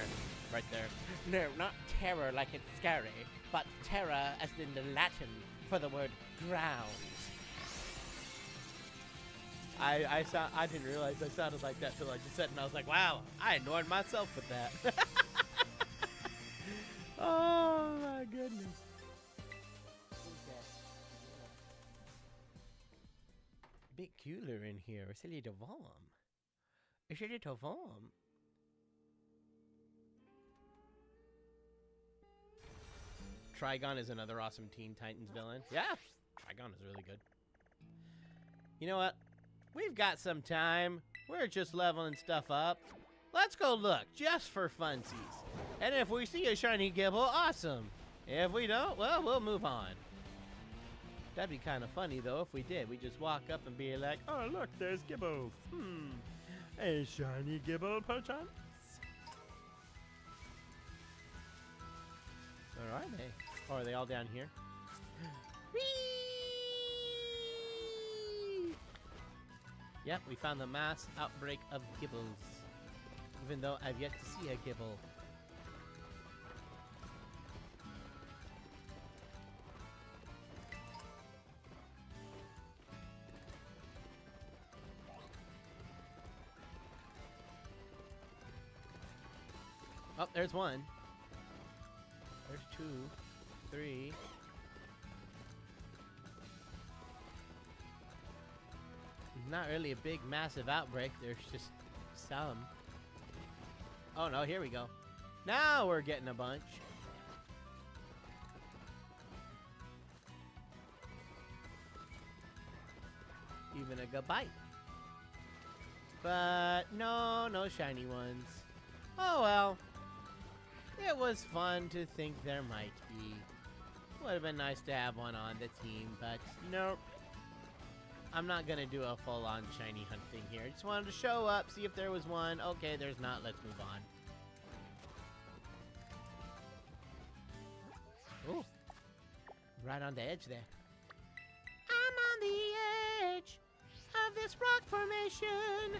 Right there. No, not terror like it's scary, but terra as in the Latin for the word ground. I didn't realize I sounded like that till I just said it, and I was like, wow, I annoyed myself with that. Oh my goodness. Bit cooler in here. It's a little warm. It's a little warm. Trigon is another awesome Teen Titans villain. Yeah, Trigon is really good. You know what? We've got some time. We're just leveling stuff up. Let's go look, just for funsies. And if we see a shiny Gibble, awesome. If we don't, well, we'll move on. That'd be kind of funny, though, if we did. We just walk up and be like, oh, look, there's Gibble. A shiny Gibble, perchance? Where are they? Oh, are they all down here? Whee! Yep, we found the mass outbreak of Gibbles. Even though I've yet to see a Gibble. Oh, there's one. There's 2, 3. Not really a big, massive outbreak. There's just some. Oh no, here we go. Now we're getting a bunch. Even a good bite. But no shiny ones. Oh well. It was fun to think there might be. Would have been nice to have one on the team, but nope. I'm not gonna do a full-on shiny hunt thing here. Just wanted to show up, see if there was one. Okay, there's not. Let's move on. Ooh. Right on the edge there. I'm on the edge of this rock formation.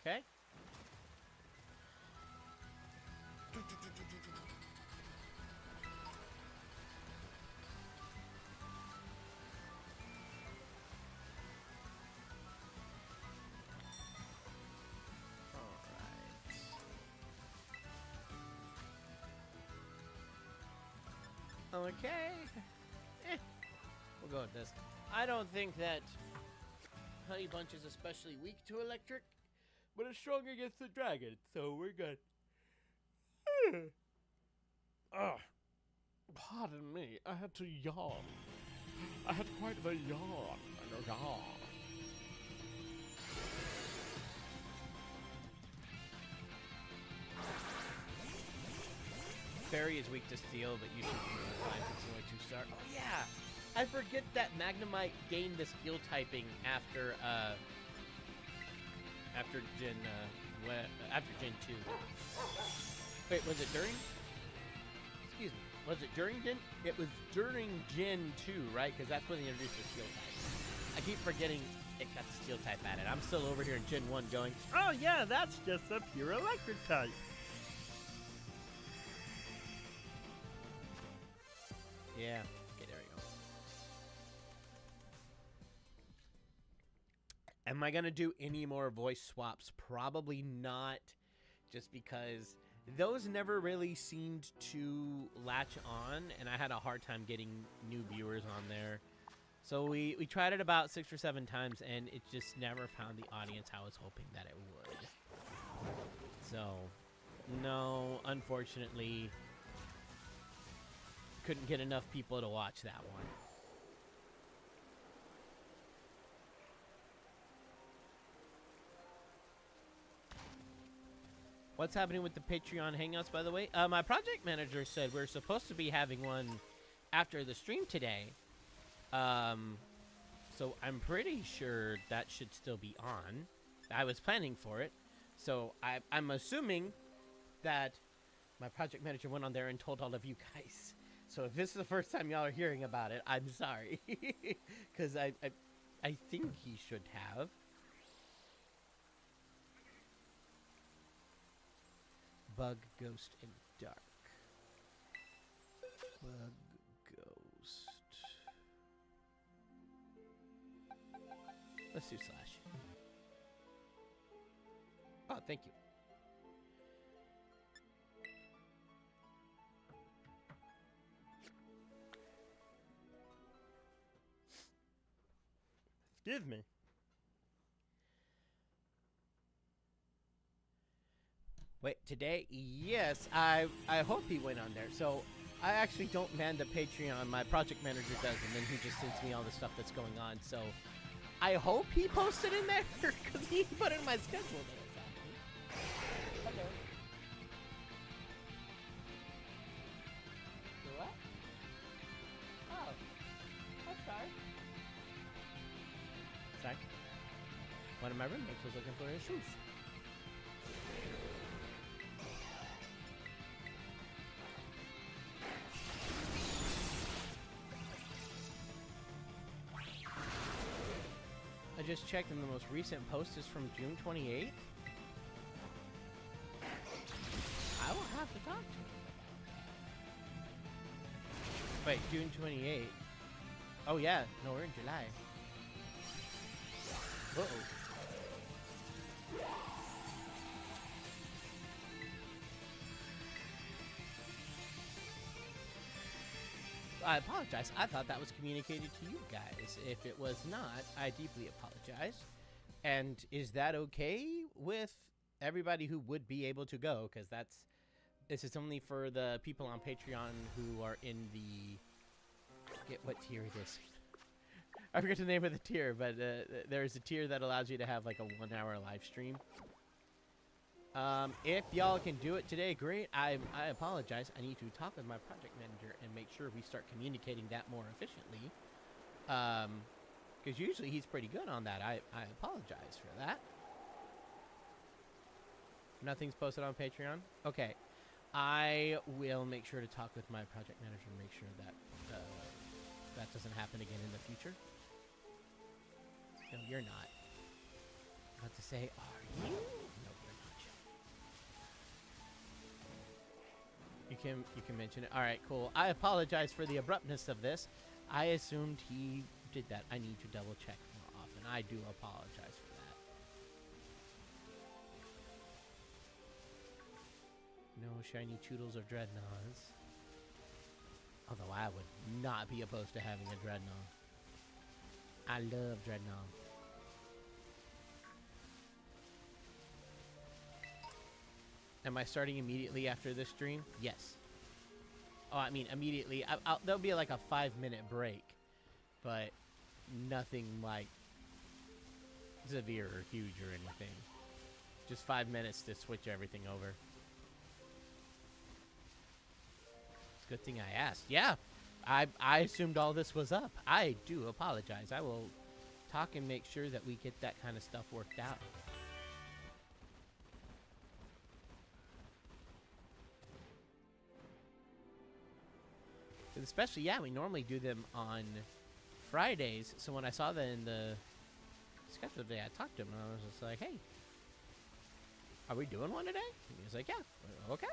Okay. Okay. We'll go with this. I don't think that Honey Bunch is especially weak to electric, but it's strong against the dragon, so we're good. Pardon me, I had to yawn. I had quite the yawn. Fairy is weak to steel, but you should be fine since only 2-star. Oh yeah, I forget that Magnemite gained the steel typing after Gen 2. Wait, was it during? Excuse me. Was it during Gen? It was during Gen 2, right? Because that's when they introduced the steel type. I keep forgetting it got the steel type added. I'm still over here in Gen 1 going, oh yeah, that's just a pure electric type. Yeah. Okay, there we go. Am I going to do any more voice swaps? Probably not, just because those never really seemed to latch on, and I had a hard time getting new viewers on there. So we tried it about 6 or 7 times, and it just never found the audience I was hoping that it would. So, no, unfortunately, couldn't get enough people to watch that one. What's happening with the Patreon Hangouts, by the way? My project manager said we're supposed to be having one after the stream today. So I'm pretty sure that should still be on. I was planning for it. So I'm assuming that my project manager went on there and told all of you guys. So if this is the first time y'all are hearing about it, I'm sorry. Because I think he should have. Bug, Ghost, and Dark. Bug, Ghost. Let's do Slash. Oh, thank you. Excuse me. Wait, today? Yes, I hope he went on there. So, I actually don't man the Patreon. My project manager does, and then he just sends me all the stuff that's going on. So, I hope he posted in there, because he put in my schedule there. Hello. What? Oh. I'm sorry. Sorry. One of my roommates was looking for his shoes. I just checked, and the most recent post is from June 28th. I will have to talk to him. Wait, June 28th. Oh yeah, no, we're in July. Uh-oh. I apologize. I thought that was communicated to you guys. If it was not, I deeply apologize. And is that okay with everybody who would be able to go? Because this is only for the people on Patreon who are in the... Get what tier it is. I forget the name of the tier, but there's a tier that allows you to have like a 1-hour live stream. If y'all can do it today, great. I apologize. I need to talk with my project manager and make sure we start communicating that more efficiently. Because usually he's pretty good on that. I apologize for that. Nothing's posted on Patreon? Okay. I will make sure to talk with my project manager and make sure that that doesn't happen again in the future. No, you're not. About to say, are you? You can mention it. All right, cool. I apologize for the abruptness of this. I assumed he did that. I need to double check more often. I do apologize for that. No shiny Choodles or Dreadnoughts. Although I would not be opposed to having a Dreadnought. I love Dreadnought. Am I starting immediately after this stream? Yes. Oh, I mean immediately. There'll be like a 5-minute break, but nothing like severe or huge or anything. Just 5 minutes to switch everything over. It's a good thing I asked. Yeah, I assumed all this was up. I do apologize. I will talk and make sure that we get that kind of stuff worked out. Especially, yeah, we normally do them on Fridays. So when I saw that in the schedule today, I talked to him and I was just like, hey, are we doing one today? And he was like, yeah, okay.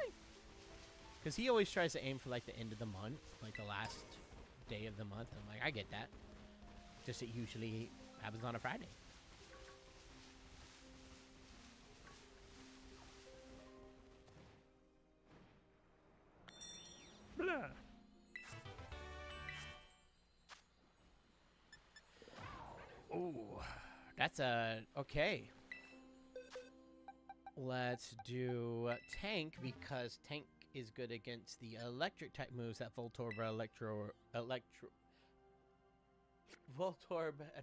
Because he always tries to aim for like the end of the month, like the last day of the month. And I'm like, I get that. Just it usually happens on a Friday. Blah. Ooh, that's okay. Let's do Tank, because Tank is good against the electric type moves that Voltorb and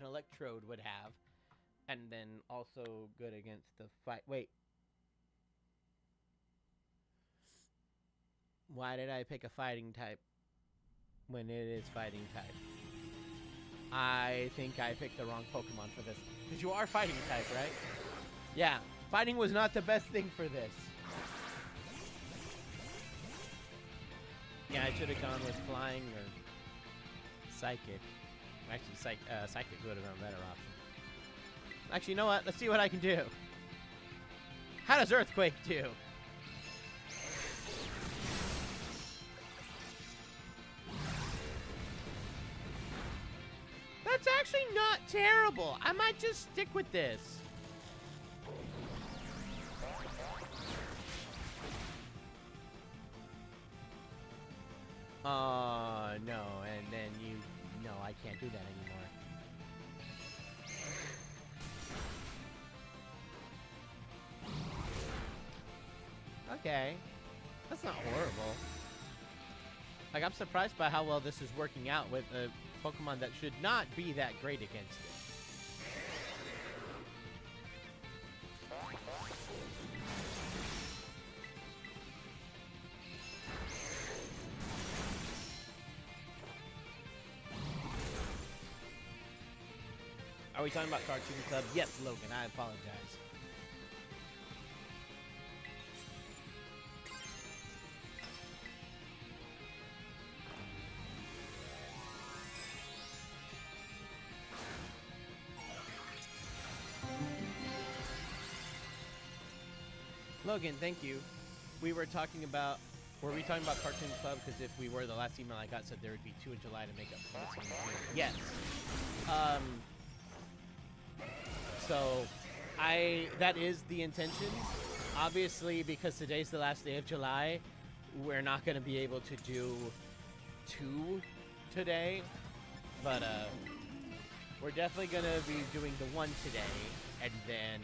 Electrode would have. And then also good against the fight. Wait. Why did I pick a fighting type when it is fighting type? I think I picked the wrong Pokemon for this. Because you are fighting type, right? Yeah. Fighting was not the best thing for this. Yeah, I should have gone with Flying or Psychic. Actually, Psychic would have been a better option. Actually, you know what? Let's see what I can do. How does Earthquake do? That's actually not terrible. I might just stick with this. No, and then no, I can't do that anymore. Okay. That's not horrible. Like, I'm surprised by how well this is working out with a Pokemon that should not be that great against it. Are we talking about Cartoon Club? Yes, Logan, I apologize. Logan, thank you. We were talking about, were we talking about Cartoon Club? Because if we were, the last email I got said there would be 2 in July to make up for missing June. Yes. So, that is the intention. Obviously, because today's the last day of July, we're not going to be able to do 2 today. But, we're definitely going to be doing the 1 today, and then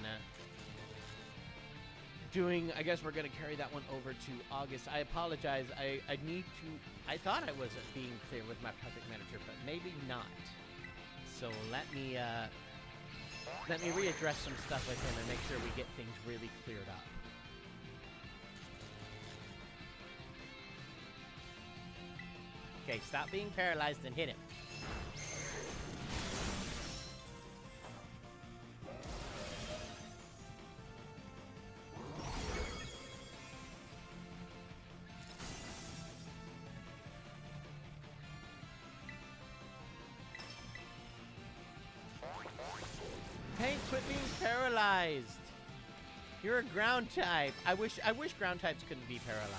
I guess we're going to carry that one over to August. I apologize. I I thought I was being clear with my project manager, but maybe not. So let me readdress some stuff with him and make sure we get things really cleared up. Okay, stop being paralyzed and hit him. Hank, quit being paralyzed. You're a ground type. I wish ground types couldn't be paralyzed.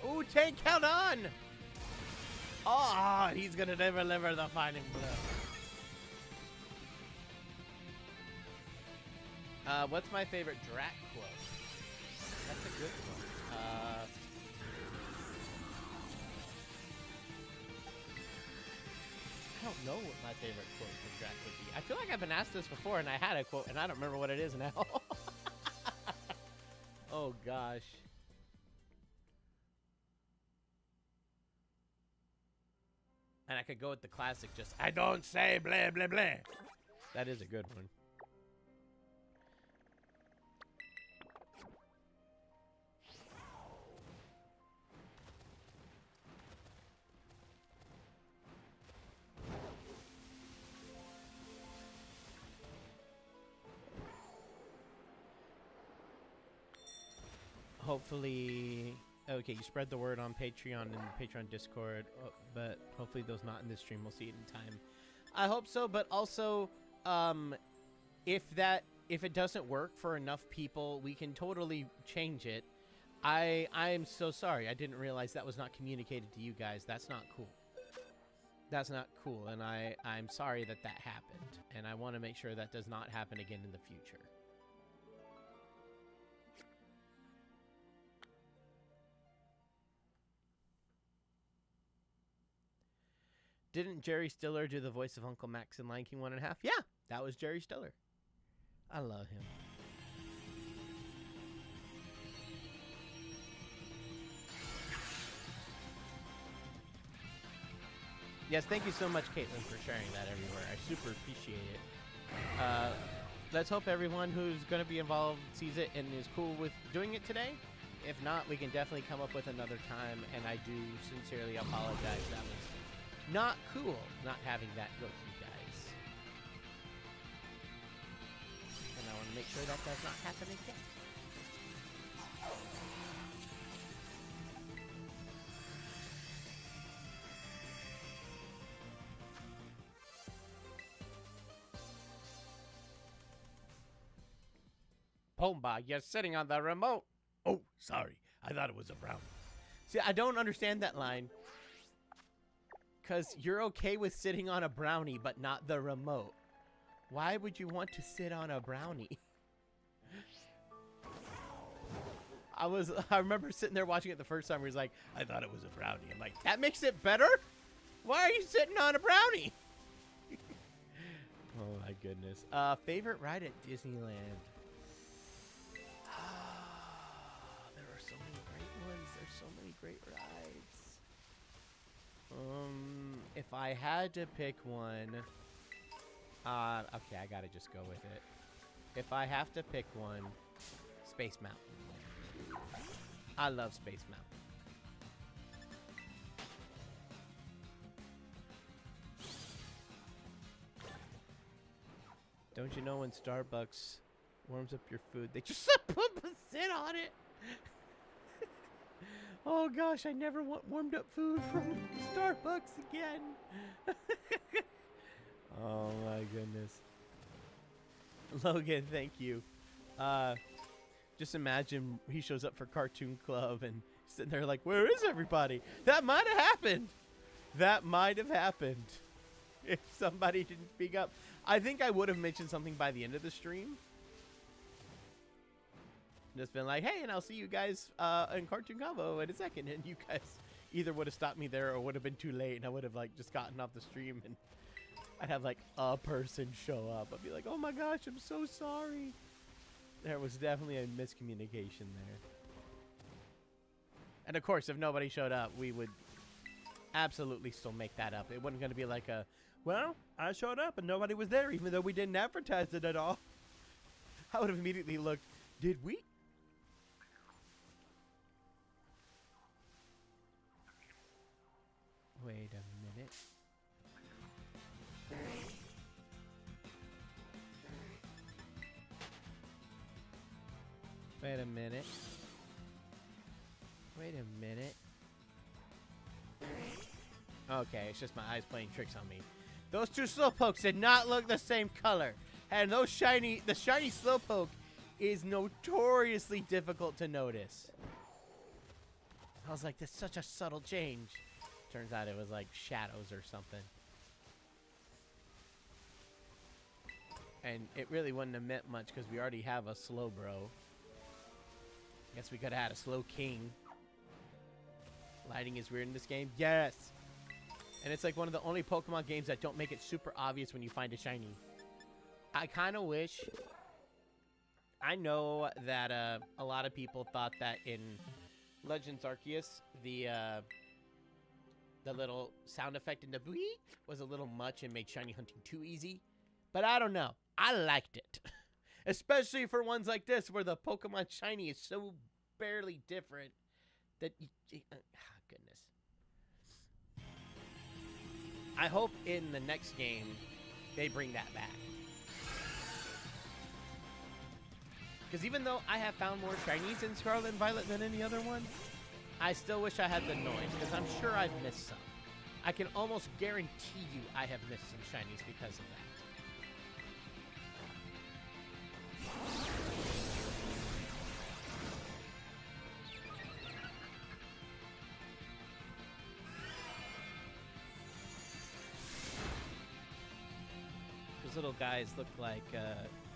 Ooh, tank held on. Oh, he's gonna deliver the final blow. What's my favorite Drac quote? That's a good one. I don't know what my favorite quote from Drac would be. I feel like I've been asked this before, and I had a quote, and I don't remember what it is now. Oh, gosh. And I could go with the classic, just, I don't say blah, blah, blah. That is a good one. Hopefully, okay, you spread the word on Patreon and Patreon Discord, but hopefully those not in this stream will see it in time. I hope so, but also, if it doesn't work for enough people, we can totally change it. I'm so sorry. I didn't realize that was not communicated to you guys. That's not cool. That's not cool, and I'm sorry that happened, and I want to make sure that does not happen again in the future. Didn't Jerry Stiller do the voice of Uncle Max in Lion King 1.5? Yeah, that was Jerry Stiller. I love him. Yes, thank you so much, Caitlin, for sharing that everywhere. I super appreciate it. Let's hope everyone who's going to be involved sees it and is cool with doing it today. If not, we can definitely come up with another time, and I do sincerely apologize. That was not cool not having that go to you guys. And I want to make sure that does not happen again. Pomba, you're sitting on the remote. Oh, sorry. I thought it was a brownie. See, I don't understand that line. Because you're okay with sitting on a brownie, but not the remote. Why would you want to sit on a brownie? I remember sitting there watching it the first time where he's like, I thought it was a brownie. I'm like, that makes it better? Why are you sitting on a brownie? Oh my goodness. Favorite ride at Disneyland? There are so many great ones. There's so many great rides. If I had to pick one, okay, I gotta just go with it. If I have to pick one, Space Mountain. I love Space Mountain. Don't you know when Starbucks warms up your food, they just sit on it? Oh gosh, I never want warmed up food from Starbucks again. Oh my goodness. Logan, thank you. Just imagine he shows up for Cartoon Club and sitting there like, where is everybody? That might have happened. That might have happened. If somebody didn't speak up. I think I would have mentioned something by the end of the stream. Just been like, hey, and I'll see you guys in Cartoon Combo in a second. And you guys either would have stopped me there or would have been too late. And I would have like just gotten off the stream and I'd have like a person show up. I'd be like, oh my gosh, I'm so sorry. There was definitely a miscommunication there. And of course, if nobody showed up, we would absolutely still make that up. It wasn't going to be like a, well, I showed up and nobody was there, even though we didn't advertise it at all. I would have immediately looked, did we? Wait a minute. Wait a minute. Wait a minute. Okay, it's just my eyes playing tricks on me. Those two slowpokes did not look the same color. And the shiny slowpoke is notoriously difficult to notice. I was like, that's such a subtle change. Turns out it was like shadows or something. And it really wouldn't have meant much because we already have a slow bro. Guess we could have had a slow king. Lighting is weird in this game. Yes! And it's like one of the only Pokemon games that don't make it super obvious when you find a shiny. I kind of wish... I know that a lot of people thought that in Legends Arceus, the little sound effect in the bwee was a little much and made shiny hunting too easy. But I don't know. I liked it. Especially for ones like this where the Pokemon shiny is so barely different that goodness. I hope in the next game they bring that back. Because even though I have found more shinies in Scarlet and Violet than any other one, I still wish I had the noise, because I'm sure I've missed some. I can almost guarantee you I have missed some shinies because of that. Those little guys look like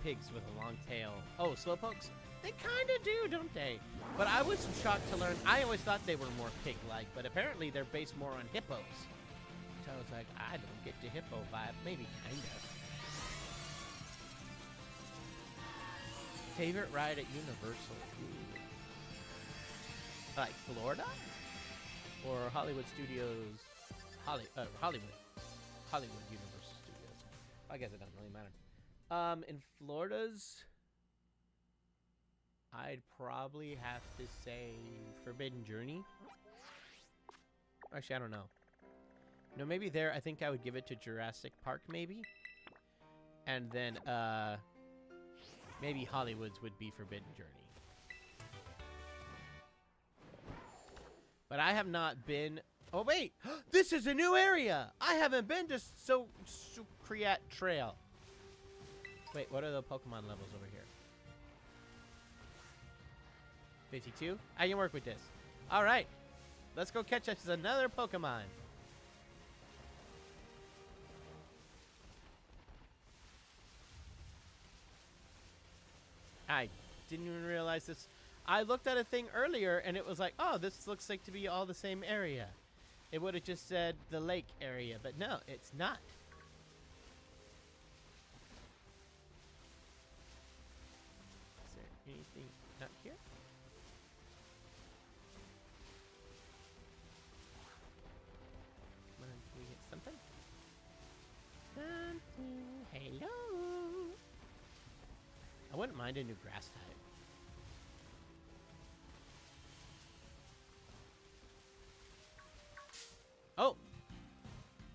pigs with a long tail. Oh, slowpokes? They kind of do, don't they? But I was shocked to learn, I always thought they were more pig-like, but apparently they're based more on hippos. So I was like, I don't get the hippo vibe. Maybe kind of. Favorite ride at Universal? Ooh. Like Florida? Or Hollywood Studios? Hollywood Universal Studios. I guess it doesn't really matter. In Florida's, I'd probably have to say Forbidden Journey. Actually, I don't know. No, maybe there, I think I would give it to Jurassic Park, maybe. And then, maybe Hollywood's would be Forbidden Journey. But I have not been... Oh, wait! This is a new area! I haven't been to Sucreat Trail. Wait, what are the Pokemon levels over here? 52? I can work with this. Alright. Let's go catch us another Pokemon. I didn't even realize this. I looked at a thing earlier and it was like, oh, this looks like to be all the same area. It would have just said the lake area, but no, it's not. Is there anything not here? Come on, can we get something? Something. Hello. I wouldn't mind a new grass type. Oh.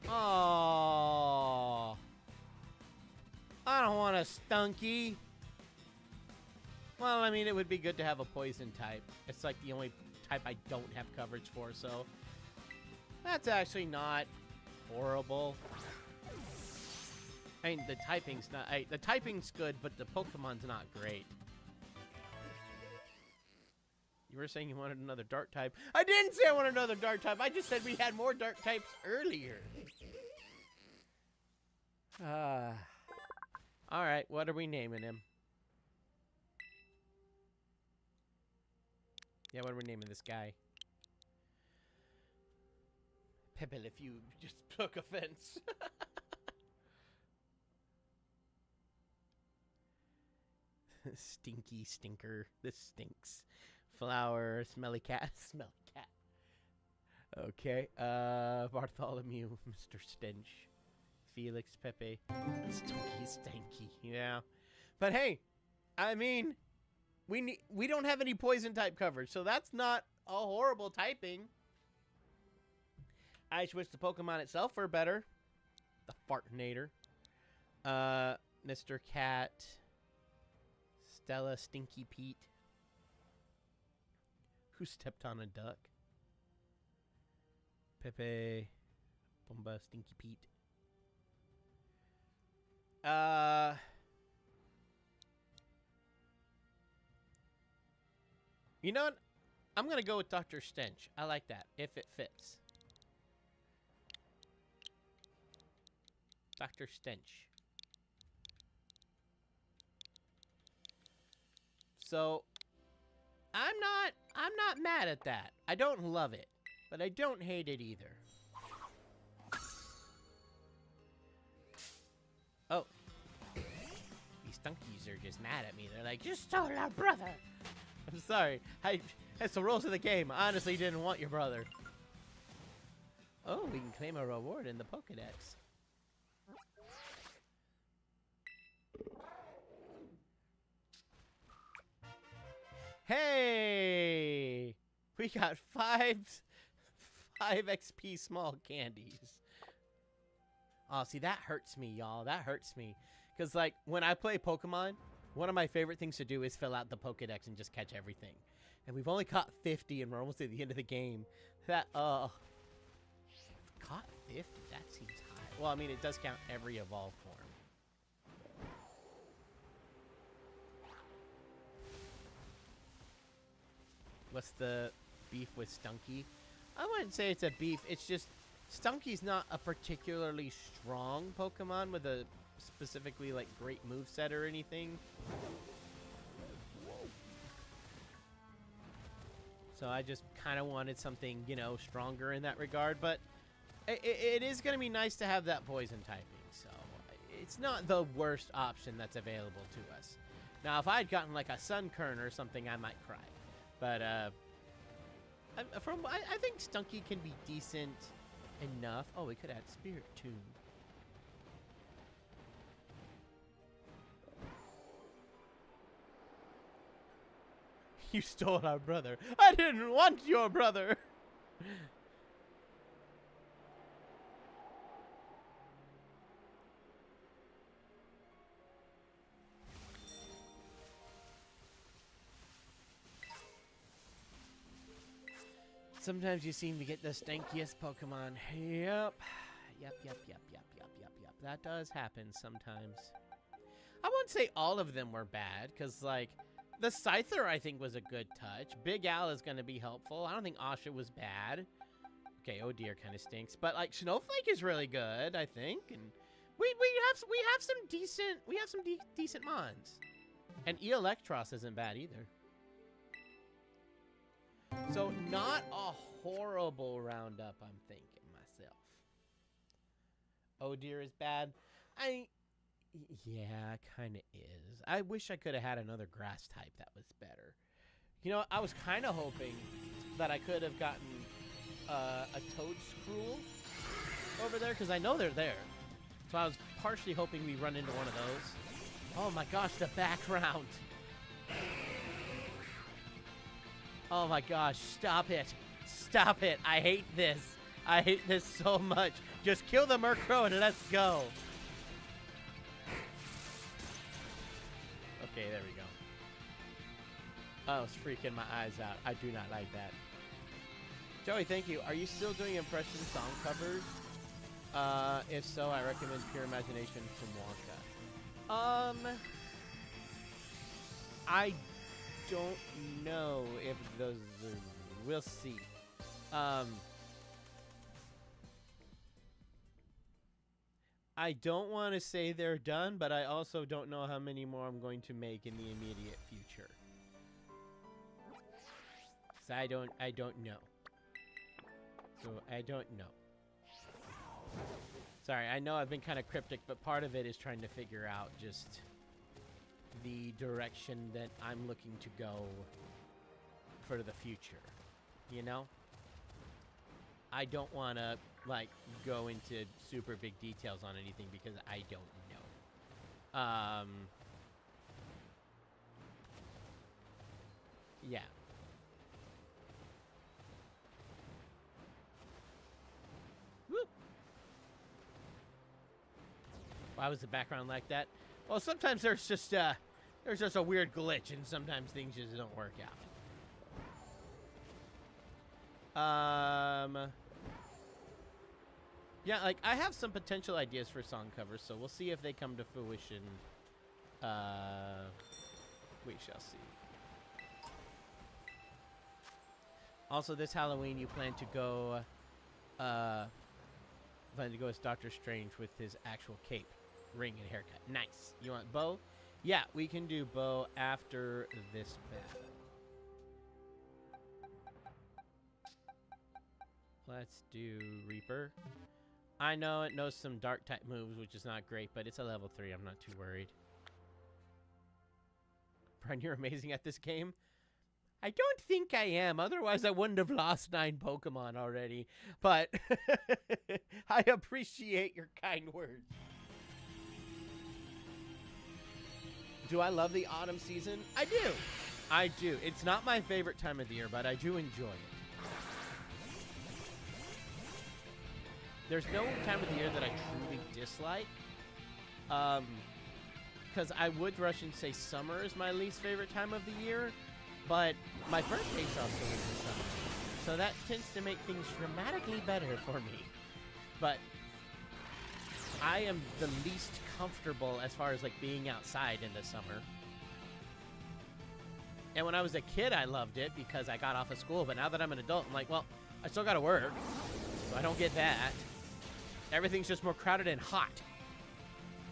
Oh. I don't want a Stunky. Well, I mean, it would be good to have a poison type. It's like the only type I don't have coverage for, so that's actually not horrible. I mean, the typing's not... the typing's good, but the Pokemon's not great. You were saying you wanted another dark type. I didn't say I wanted another dark type. I just said we had more dark types earlier. Alright, what are we naming him? Yeah, what are we naming this guy? Pebble, if you just took offense. Stinky stinker. This stinks. Flower, smelly cat. Smelly cat. Okay. Bartholomew, Mr. Stench. Felix, Pepe. Stinky, stanky. Yeah. But hey, I mean, we don't have any poison type coverage, so that's not a horrible typing. I just wish the Pokemon itself were better. The Fartinator. Mr. Cat. Stella, Stinky Pete. Who stepped on a duck? Pepe, Pumba, Stinky Pete. You know what? I'm gonna go with Dr. Stench. I like that, if it fits. Dr. Stench. So, I'm not mad at that. I don't love it, but I don't hate it either. Oh. These Stunkies are just mad at me. They're like, you stole our brother. I'm sorry. That's the rules of the game. I honestly didn't want your brother. Oh, we can claim a reward in the Pokedex. Hey! We got five XP small candies. Oh, see, that hurts me, y'all. That hurts me. Because, like, when I play Pokemon, one of my favorite things to do is fill out the Pokedex and just catch everything. And we've only caught 50, and we're almost at the end of the game. That, caught 50? That seems high. Well, I mean, it does count every evolved form. What's the beef with Stunky? I wouldn't say it's a beef. It's just Stunky's not a particularly strong Pokemon with a specifically like great moveset or anything. So I just kind of wanted something, you know, stronger in that regard. But it is going to be nice to have that poison typing. So it's not the worst option that's available to us. Now, if I had gotten like a Sunkern or something, I might cry. But I think Stunky can be decent enough. Oh, we could add Spirit Tomb. You stole our brother. I didn't want your brother. Sometimes you seem to get the stankiest Pokemon. Yep. Yep. That does happen sometimes. I wouldn't say all of them were bad, because, like, the Scyther, I think, was a good touch. Big Al is going to be helpful. I don't think Asha was bad. Okay, oh dear, kind of stinks. But, like, Snowflake is really good, I think. And we have some decent mons. And Electros isn't bad either. So, not a horrible roundup, I'm thinking myself. Oh dear is bad. Yeah, kind of is. I wish I could have had another grass type that was better. You know, I was kind of hoping that I could have gotten a Toadskrull over there, because I know they're there. So I was partially hoping we run into one of those. Oh my gosh, the background. Oh my gosh, stop it. Stop it. I hate this. I hate this so much. Just kill the Murkrow and let's go. Okay, there we go. Oh, it's freaking my eyes out. I do not like that. Joey, thank you. Are you still doing impression song covers? If so, I recommend Pure Imagination from Wonka. I don't know if those are, we'll see. I don't want to say they're done, but I also don't know how many more I'm going to make in the immediate future. So I don't know. So I don't know. Sorry, I know I've been kind of cryptic, but part of it is trying to figure out just the direction that I'm looking to go for the future, you know? I don't want to, like, go into super big details on anything because I don't know. Yeah. Woo! Why was the background like that? Well, sometimes there's just a weird glitch, and sometimes things just don't work out. Yeah, like, I have some potential ideas for song covers, so we'll see if they come to fruition. We shall see. Also, this Halloween, you plan to go as Doctor Strange with his actual cape, ring, and haircut. Nice. You want Bo? Yeah, we can do Bo after this battle. Let's do Reaper. I know it knows some dark type moves, which is not great, but it's a level 3. I'm not too worried. Brian, you're amazing at this game. I don't think I am. Otherwise, I wouldn't have lost 9 Pokemon already. But I appreciate your kind words. Do I love the autumn season? I do. I do. It's not my favorite time of the year, but I do enjoy it. There's no time of the year that I truly dislike. Because I would rush and say summer is my least favorite time of the year. But my birthday's also in the summer. So that tends to make things dramatically better for me. But I am the least comfortable as far as like being outside in the summer. And when I was a kid, I loved it because I got off of school. But now that I'm an adult, I'm like, well, I still got to work. So I don't get that. Everything's just more crowded and hot.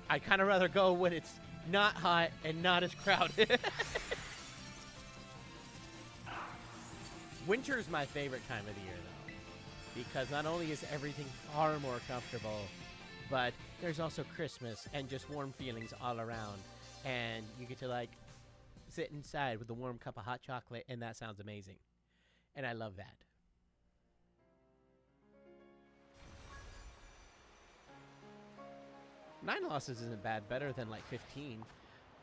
I'd kind of rather go when it's not hot and not as crowded. Winter's my favorite time of the year, though, because not only is everything far more comfortable, but there's also Christmas and just warm feelings all around, and you get to, like, sit inside with a warm cup of hot chocolate, and that sounds amazing, and I love that. Nine losses isn't bad, better than, like, 15.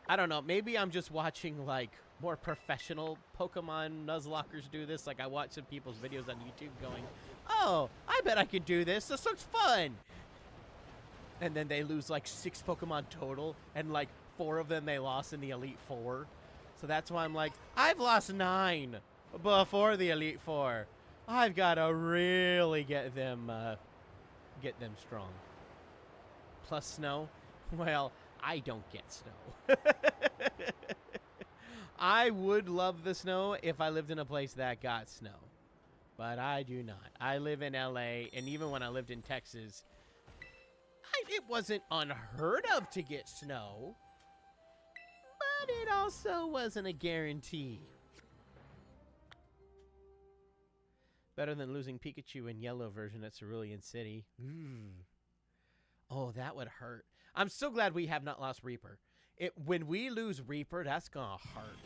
I don't know, maybe I'm just watching, like, more professional Pokemon Nuzlockers do this. Like, I watch some people's videos on YouTube going, oh, I bet I could do this. This looks fun. And then they lose, like, 6 Pokemon total, and, like, 4 of them they lost in the Elite Four. So that's why I'm like, I've lost 9 before the Elite Four. I've got to really get them strong. Plus snow. Well, I don't get snow. I would love the snow if I lived in a place that got snow. But I do not. I live in LA, and even when I lived in Texas, it wasn't unheard of to get snow. But it also wasn't a guarantee. Better than losing Pikachu in yellow version at Cerulean City. Oh, that would hurt. I'm so glad we have not lost Reaper. When we lose Reaper, that's going to hurt.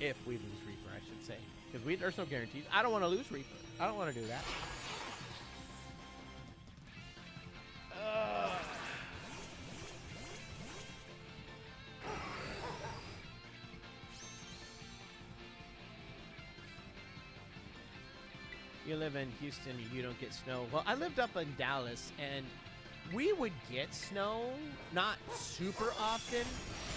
If we lose Reaper, I should say. Because there's no guarantees. I don't want to lose Reaper. I don't want to do that. You live in Houston, you don't get snow. Well, I lived up in Dallas, and we would get snow, not super often,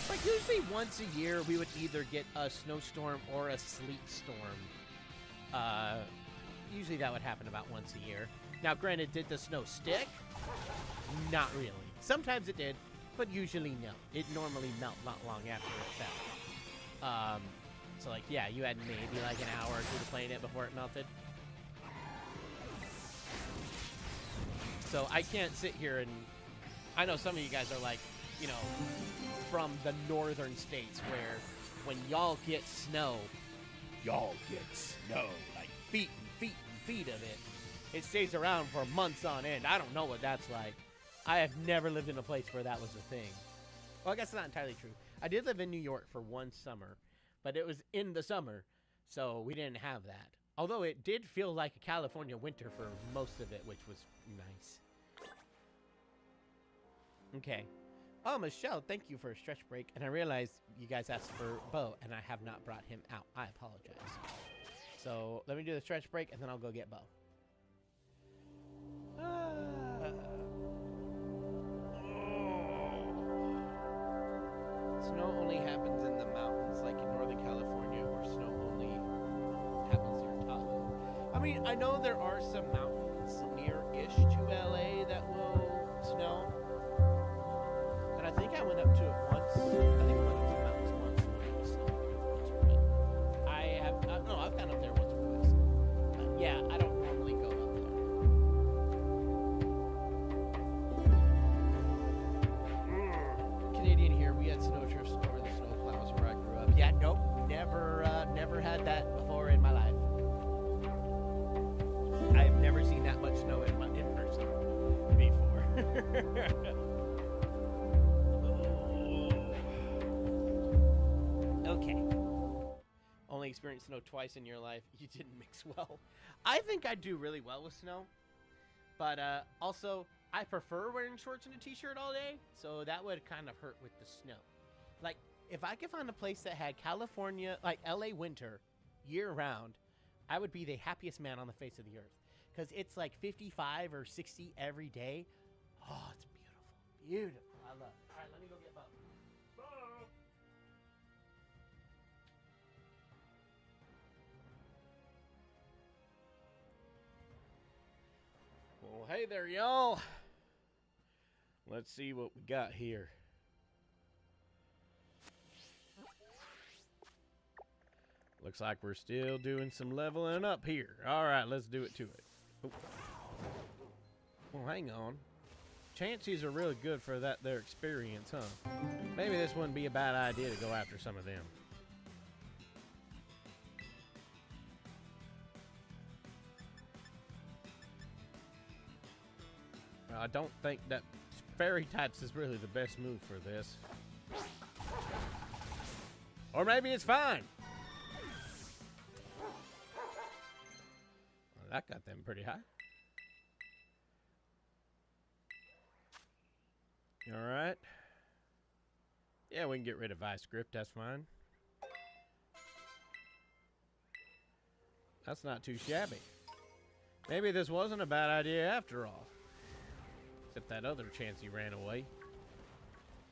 but usually once a year we would either get a snowstorm or a sleet storm. Usually that would happen about once a year. Now, granted, did the snow stick? Not really. Sometimes it did, but usually no. It normally melted not long after it fell. So, like, yeah, you had maybe like an hour or two to play in it before it melted. So I can't sit here and... I know some of you guys are like, you know, from the northern states where when y'all get snow, like feet and feet and feet of it. It stays around for months on end. I don't know what that's like. I have never lived in a place where that was a thing. Well, I guess it's not entirely true. I did live in New York for one summer, but it was in the summer, so we didn't have that. Although it did feel like a California winter for most of it, which was nice. Okay. Oh, Michelle, thank you for a stretch break. And I realized you guys asked for Bo, and I have not brought him out. I apologize. So let me do the stretch break, and then I'll go get Bo. Snow only happens in the mountains, like in Northern California, where snow only happens near Tahoe. I mean, I know there are some mountains near-ish to LA that will snow. And I think I went up to it once. I think I went up to the mountains once when it was snowing. I've gone up there once or twice. Yeah, Yeah, nope. Never had that before in my life. I've never seen that much snow in person before. Oh. Okay. Only experienced snow twice in your life. You didn't mix well. I think I do really well with snow. But also, I prefer wearing shorts and a t-shirt all day. So that would kind of hurt with the snow. Like, if I could find a place that had California, like LA winter, year-round, I would be the happiest man on the face of the earth. Because it's like 55 or 60 every day. Oh, it's beautiful. Beautiful. I love it. All right, let me go get Bubba. Well, hey there, y'all. Let's see what we got here. Looks like we're still doing some leveling up here. All right, let's do it to it. Oh. Well, hang on. Chances are really good for that their experience, huh? Maybe this wouldn't be a bad idea to go after some of them. I don't think that fairy types is really the best move for this. Or maybe it's fine. Well, that got them pretty high. All right. Yeah, we can get rid of Vice Script. That's fine. That's not too shabby. Maybe this wasn't a bad idea after all. Except that other chance he ran away.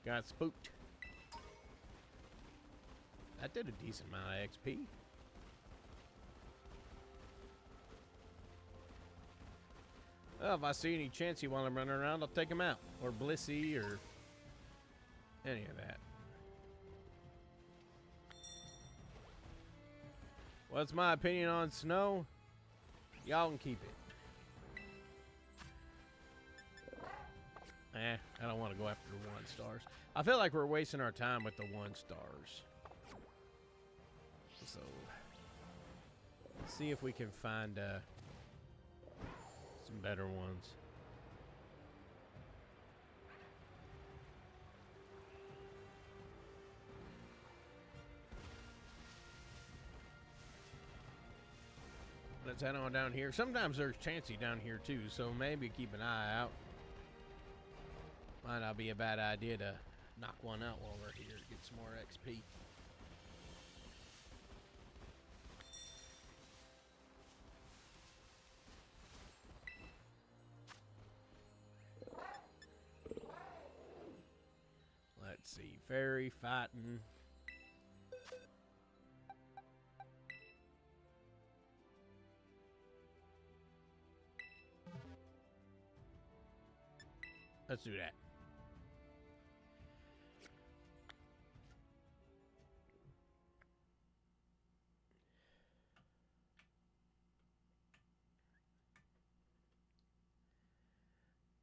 Got spooked. That did a decent amount of XP. Well, if I see any Chansey while I'm running around, I'll take him out. Or Blissey, or any of that. What's my opinion on snow? Y'all can keep it. I don't want to go after the 1 stars. I feel like we're wasting our time with the 1 stars. So, let's see if we can find some better ones. Let's head on down here. Sometimes there's Chansey down here too, so maybe keep an eye out. Might not be a bad idea to knock one out while we're here to get some more XP. Let's see, fairy fighting. Let's do that.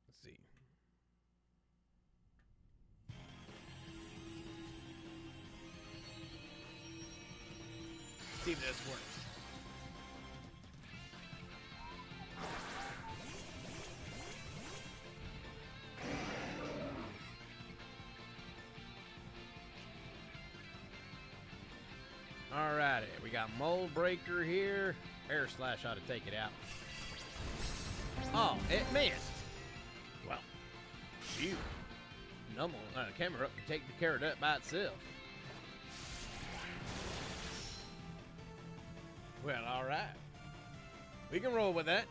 Let's see. See if this works. Alrighty, we got Mold Breaker here. Air Slash ought to take it out. Oh, it missed. Well, shoot. Numble camera up to take the carrot up by itself. Well, alright. We can roll with that.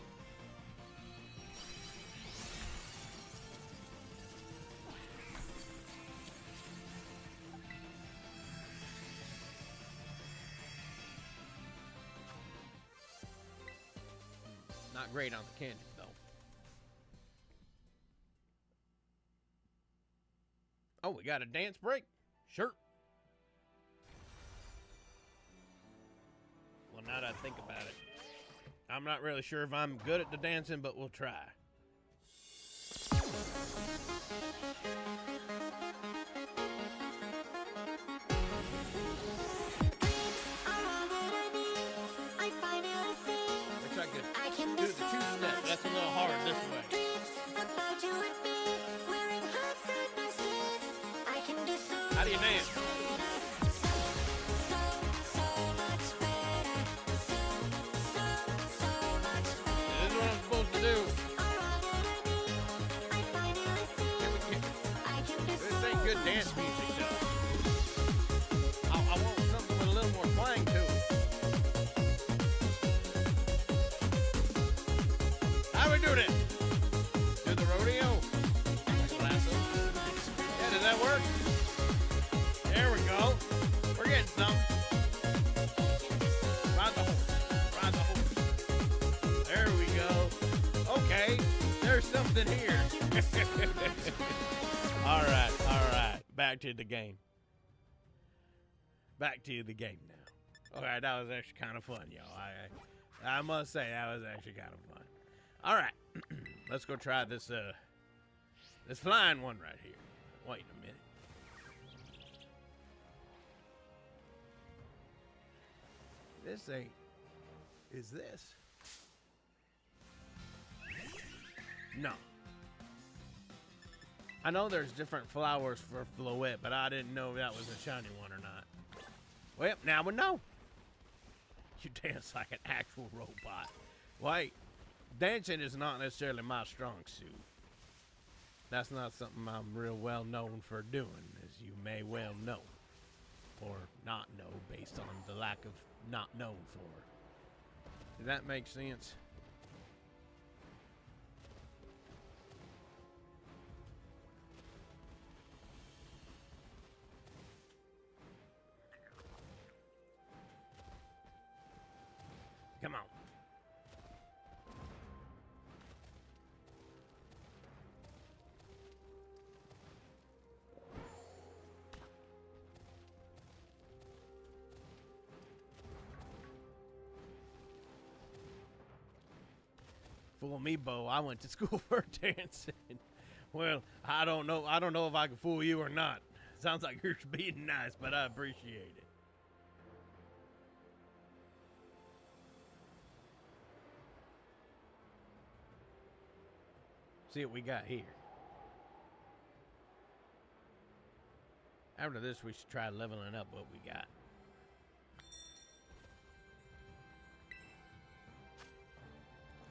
Not great on the candy, though. Oh, we got a dance break? Sure. Well, now that I think about it, I'm not really sure if I'm good at the dancing, but we'll try. How do you dance? This is what I'm supposed to do. This ain't good dance music, though. I want something with a little more twang to it. How we do this? Do the rodeo? Lasso? Yeah, does that work? There we go. We're getting some. Ride the horse. Ride the horse. There we go. Okay, there's something here. All right. Back to the game. Back to the game now. All right, that was actually kind of fun, y'all. I must say that was actually kind of fun. All right, let's go try this this flying one right here. Wait a minute. This ain't. Is this? No. I know there's different flowers for Floette, but I didn't know if that was a shiny one or not. Well, now we know. You dance like an actual robot. Wait, dancing is not necessarily my strong suit. That's not something I'm real well known for doing, as you may well know. Or not know, based on the lack of not known for. Does that make sense? Come on. Fool me, Bo. I went to school for dancing. Well, I don't know if I can fool you or not. Sounds like you're being nice, but I appreciate it. See what we got here. After this, we should try leveling up what we got.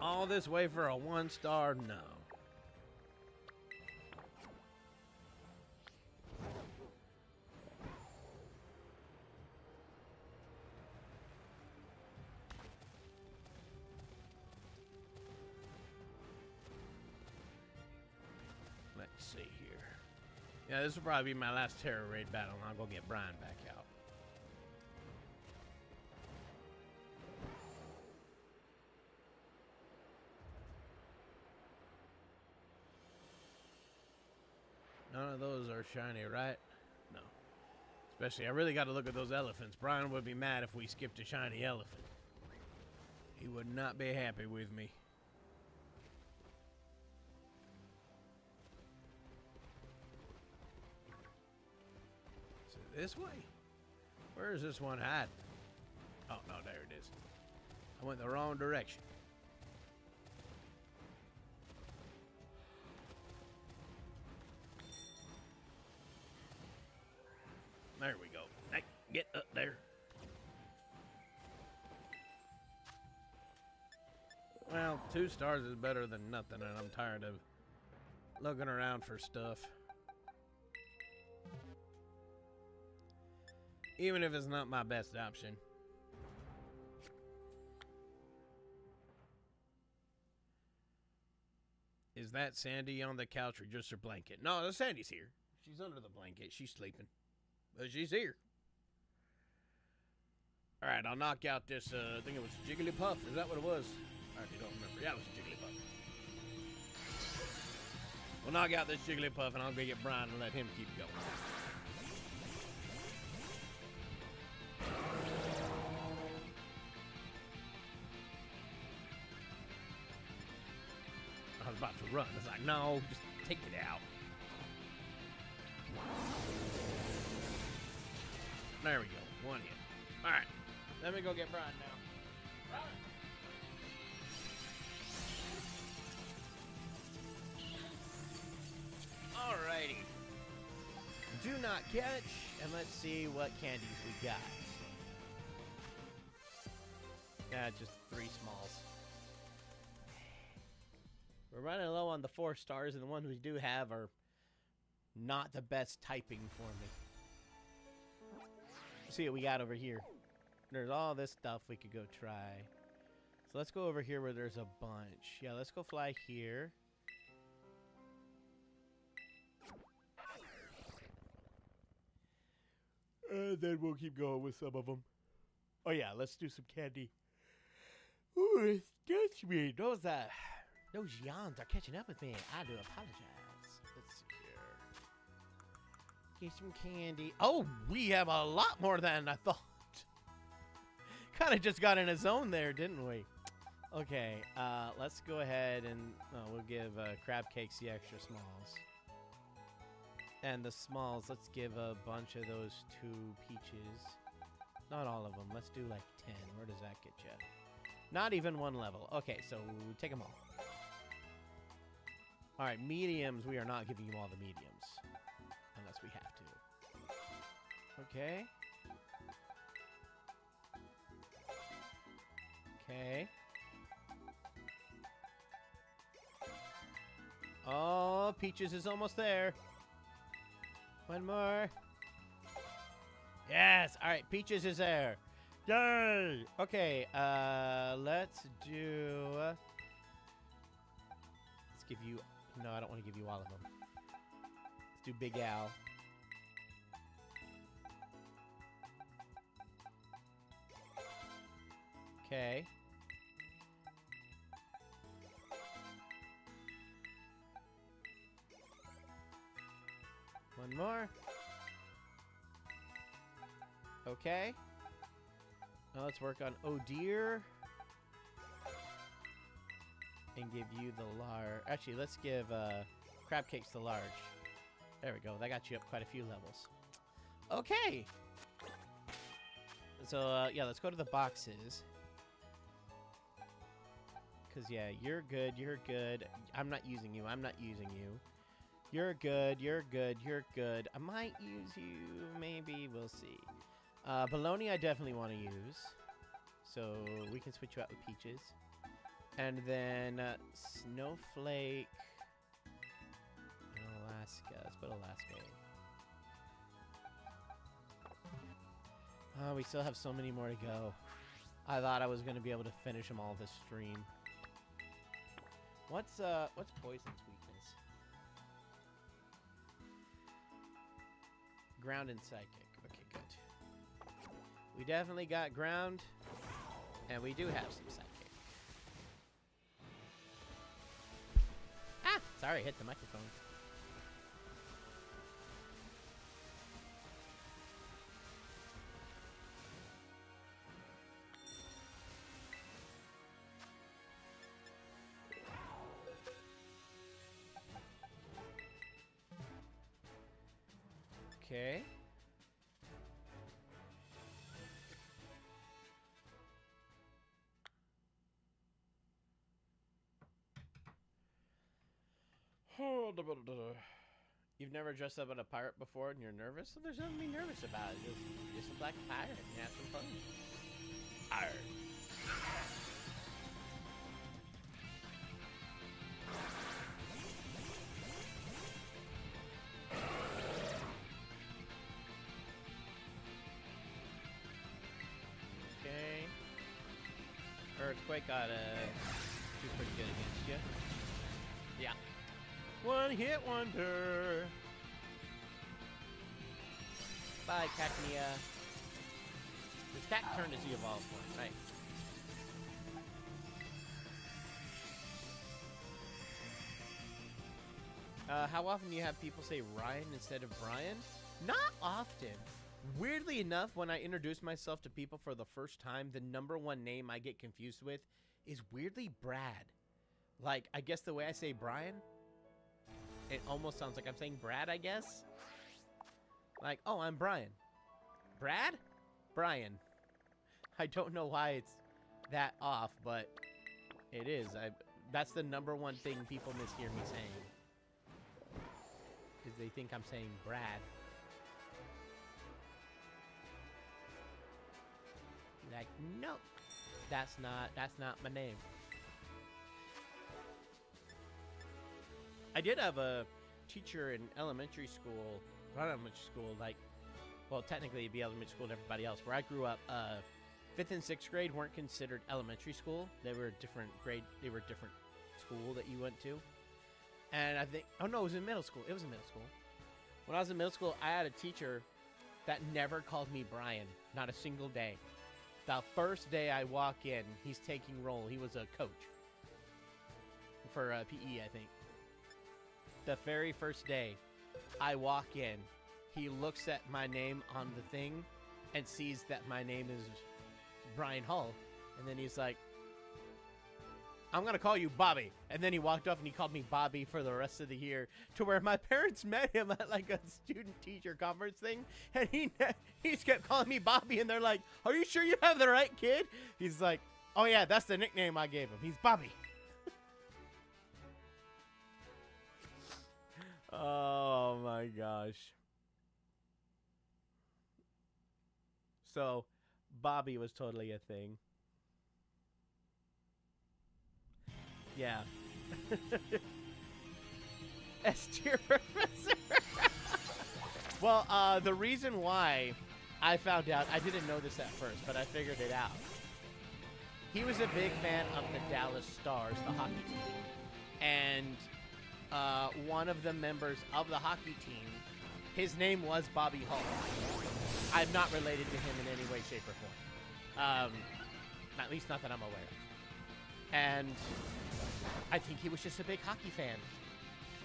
All this way for a 1-star? No. Let's see here. Yeah, this will probably be my last Terror Raid battle, and I'll go get Brian back out. None of those are shiny, right? No. Especially, I really got to look at those elephants. Brian would be mad if we skipped a shiny elephant. He would not be happy with me. So this way? Where is this one hiding? Oh, no, there it is. I went the wrong direction. There we go. Hey, get up there. Well, 2 stars is better than nothing, and I'm tired of looking around for stuff. Even if it's not my best option. Is that Sandy on the couch or just her blanket? No, Sandy's here. She's under the blanket. She's sleeping. But she's here. Alright, I'll knock out this, I think it was Jigglypuff. Is that what it was? I actually don't remember. Yeah, it was Jigglypuff. We'll knock out this Jigglypuff and I'll go get Brian and let him keep going. I was about to run. I was like, no, just take it out. There we go. 1 hit. Alright. Let me go get Brian now. Brian. Alrighty. do not catch. And let's see what candies we got. Yeah, just 3 smalls. We're running low on the 4 stars, and the ones we do have are not the best typing for me. Let's see what we got over here. There's all this stuff we could go try. So let's go over here where there's a bunch. Yeah, let's go fly here. And then we'll keep going with some of them. Oh yeah, let's do some candy. Ooh, excuse me. Those yawns are catching up with me. I do apologize. Let's see here. Get some candy. Oh, we have a lot more than I thought. Kind of just got in a zone there, didn't we? Okay, let's go ahead and we'll give crab cakes the extra smalls. And the smalls, let's give a bunch of those 2 peaches. Not all of them. Let's do like 10. Where does that get you? Not even 1 level. Okay, so take them all. All right, mediums. We are not giving you all the mediums. Unless we have to. Okay. Okay. Oh, Peaches is almost there. 1 more. Yes. All right, Peaches is there. Yay. Okay, let's do... let's give you... No, I don't want to give you all of them. Let's do Big Al. Okay. One more. Okay. Now let's work on Oh Dear. And give you the large. Actually, let's give crab cakes the large. There we go. That got you up quite a few levels. Okay. So, yeah, let's go to the boxes. Because, yeah, you're good, you're good. I'm not using you, I'm not using you. You're good, you're good, you're good. I might use you, maybe, we'll see. Bologna I definitely want to use. So, we can switch you out with Peaches. And then, Snowflake. And Alaska, let's put Alaska in. Oh, we still have so many more to go. I thought I was going to be able to finish them all this stream. What's Poison's weakness? Ground and Psychic. Okay, good. We definitely got Ground, and we do have some Psychic. Ah! Sorry, I hit the microphone. Okay. You've never dressed up as a pirate before and you're nervous? So there's nothing to be nervous about. Just look like a pirate and have some fun. Arr. Earthquake ought to do pretty good against you. Yeah. One hit wonder. Bye, Cacnea. This cat turned as the evolved one, right? How often do you have people say Ryan instead of Brian? Not often. Weirdly enough, when I introduce myself to people for the first time, the #1 name I get confused with is weirdly Brad. Like, I guess the way I say Brian, it almost sounds like I'm saying Brad, I guess. Like, oh, I'm Brian. Brad? Brian. I don't know why it's that off, but it is. That's the #1 thing people mishear me saying. Is they think I'm saying Brad. like, nope, that's not my name. I did have a teacher in elementary school, not elementary school, like, well, technically it'd be elementary school to everybody else. Where I grew up, 5th and 6th grade weren't considered elementary school. They were a different grade. They were a different school that you went to. And I think, oh no, it was in middle school. It was in middle school. When I was in middle school, I had a teacher that never called me Brian, not a single day. The first day I walk in, he's taking roll. He was a coach for PE, I think. The very first day I walk in, he looks at my name on the thing and sees that my name is Brian Hull. And then he's like, I'm going to call you Bobby. And then he walked off and he called me Bobby for the rest of the year, to where my parents met him at like a student-teacher conference thing. And he just kept calling me Bobby. And they're like, are you sure you have the right kid? He's like, oh yeah, that's the nickname I gave him. He's Bobby. Oh my gosh. So, Bobby was totally a thing. Yeah. S-tier professor. Well, the reason why I found out, I didn't know this at first, but I figured it out. He was a big fan of the Dallas Stars, the hockey team. And one of the members of the hockey team, his name was Bobby Hull. I'm not related to him in any way, shape, or form. At least not that I'm aware of. And I think he was just a big hockey fan,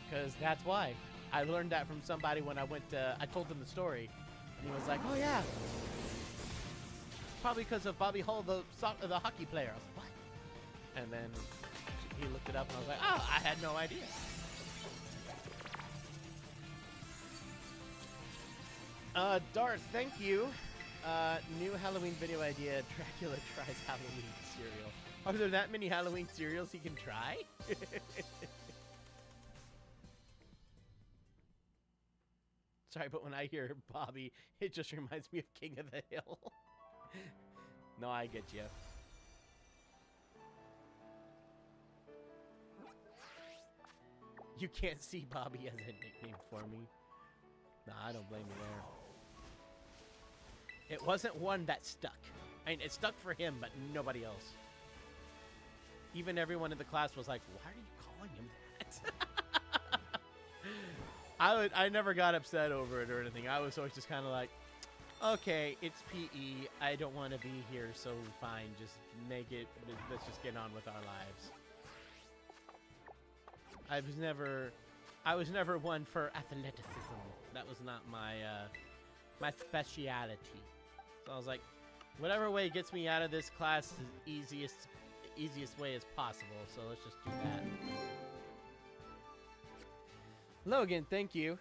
because that's why. I learned that from somebody when I went to, I told him the story, and he was like, oh yeah, probably because of Bobby Hull, the hockey player. I was like, what? And then he looked it up, and I was like, oh, I had no idea. Darth, thank you. New Halloween video idea, Dracula tries Halloween cereal. Are there that many Halloween cereals he can try? Sorry, but when I hear Bobby, it just reminds me of King of the Hill. No, I get you. You can't see Bobby as a nickname for me. Nah, I don't blame you there. It wasn't one that stuck. I mean, it stuck for him, but nobody else. Even everyone in the class was like, why are you calling him that? I never got upset over it or anything. I was always just kind of like, okay, it's PE. I don't want to be here, so fine. Just make it. Let's just get on with our lives. I was never one for athleticism. That was not my my speciality. So I was like, whatever way gets me out of this class is easiest way as possible. So let's just do that. Logan, thank you.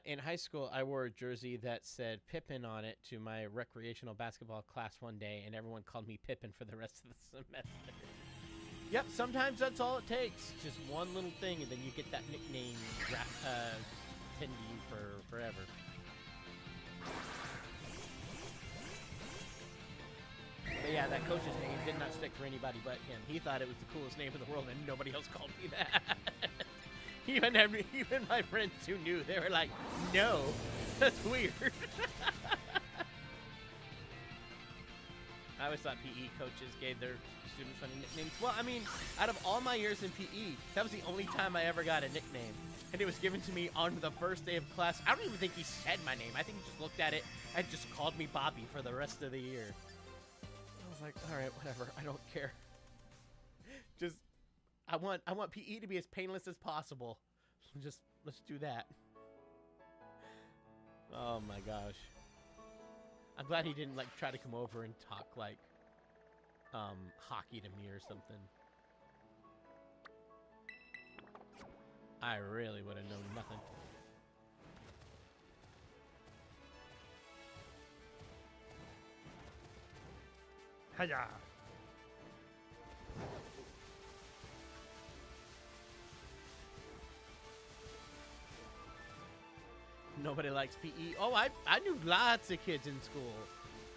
In high school, I wore a jersey that said Pippin on it to my recreational basketball class one day, and everyone called me Pippin for the rest of the semester. Yep, sometimes that's all it takes. Just one little thing, and then you get that nickname pinned to you for forever. But yeah, that coach's name did not stick for anybody but him. He thought it was the coolest name in the world, and nobody else called me that. Even my friends who knew, they were like, no, that's weird. I always thought PE coaches gave their students funny nicknames. Well, I mean, out of all my years in PE, that was the only time I ever got a nickname. And it was given to me on the first day of class. I don't even think he said my name. I think he just looked at it and just called me Bobby for the rest of the year. I was like, all right, whatever. I don't care. Just, I want PE to be as painless as possible. Just, let's do that. Oh my gosh. I'm glad he didn't like try to come over and talk like hockey to me or something. I really would have known nothing. Hiya! Nobody likes PE. Oh, I knew lots of kids in school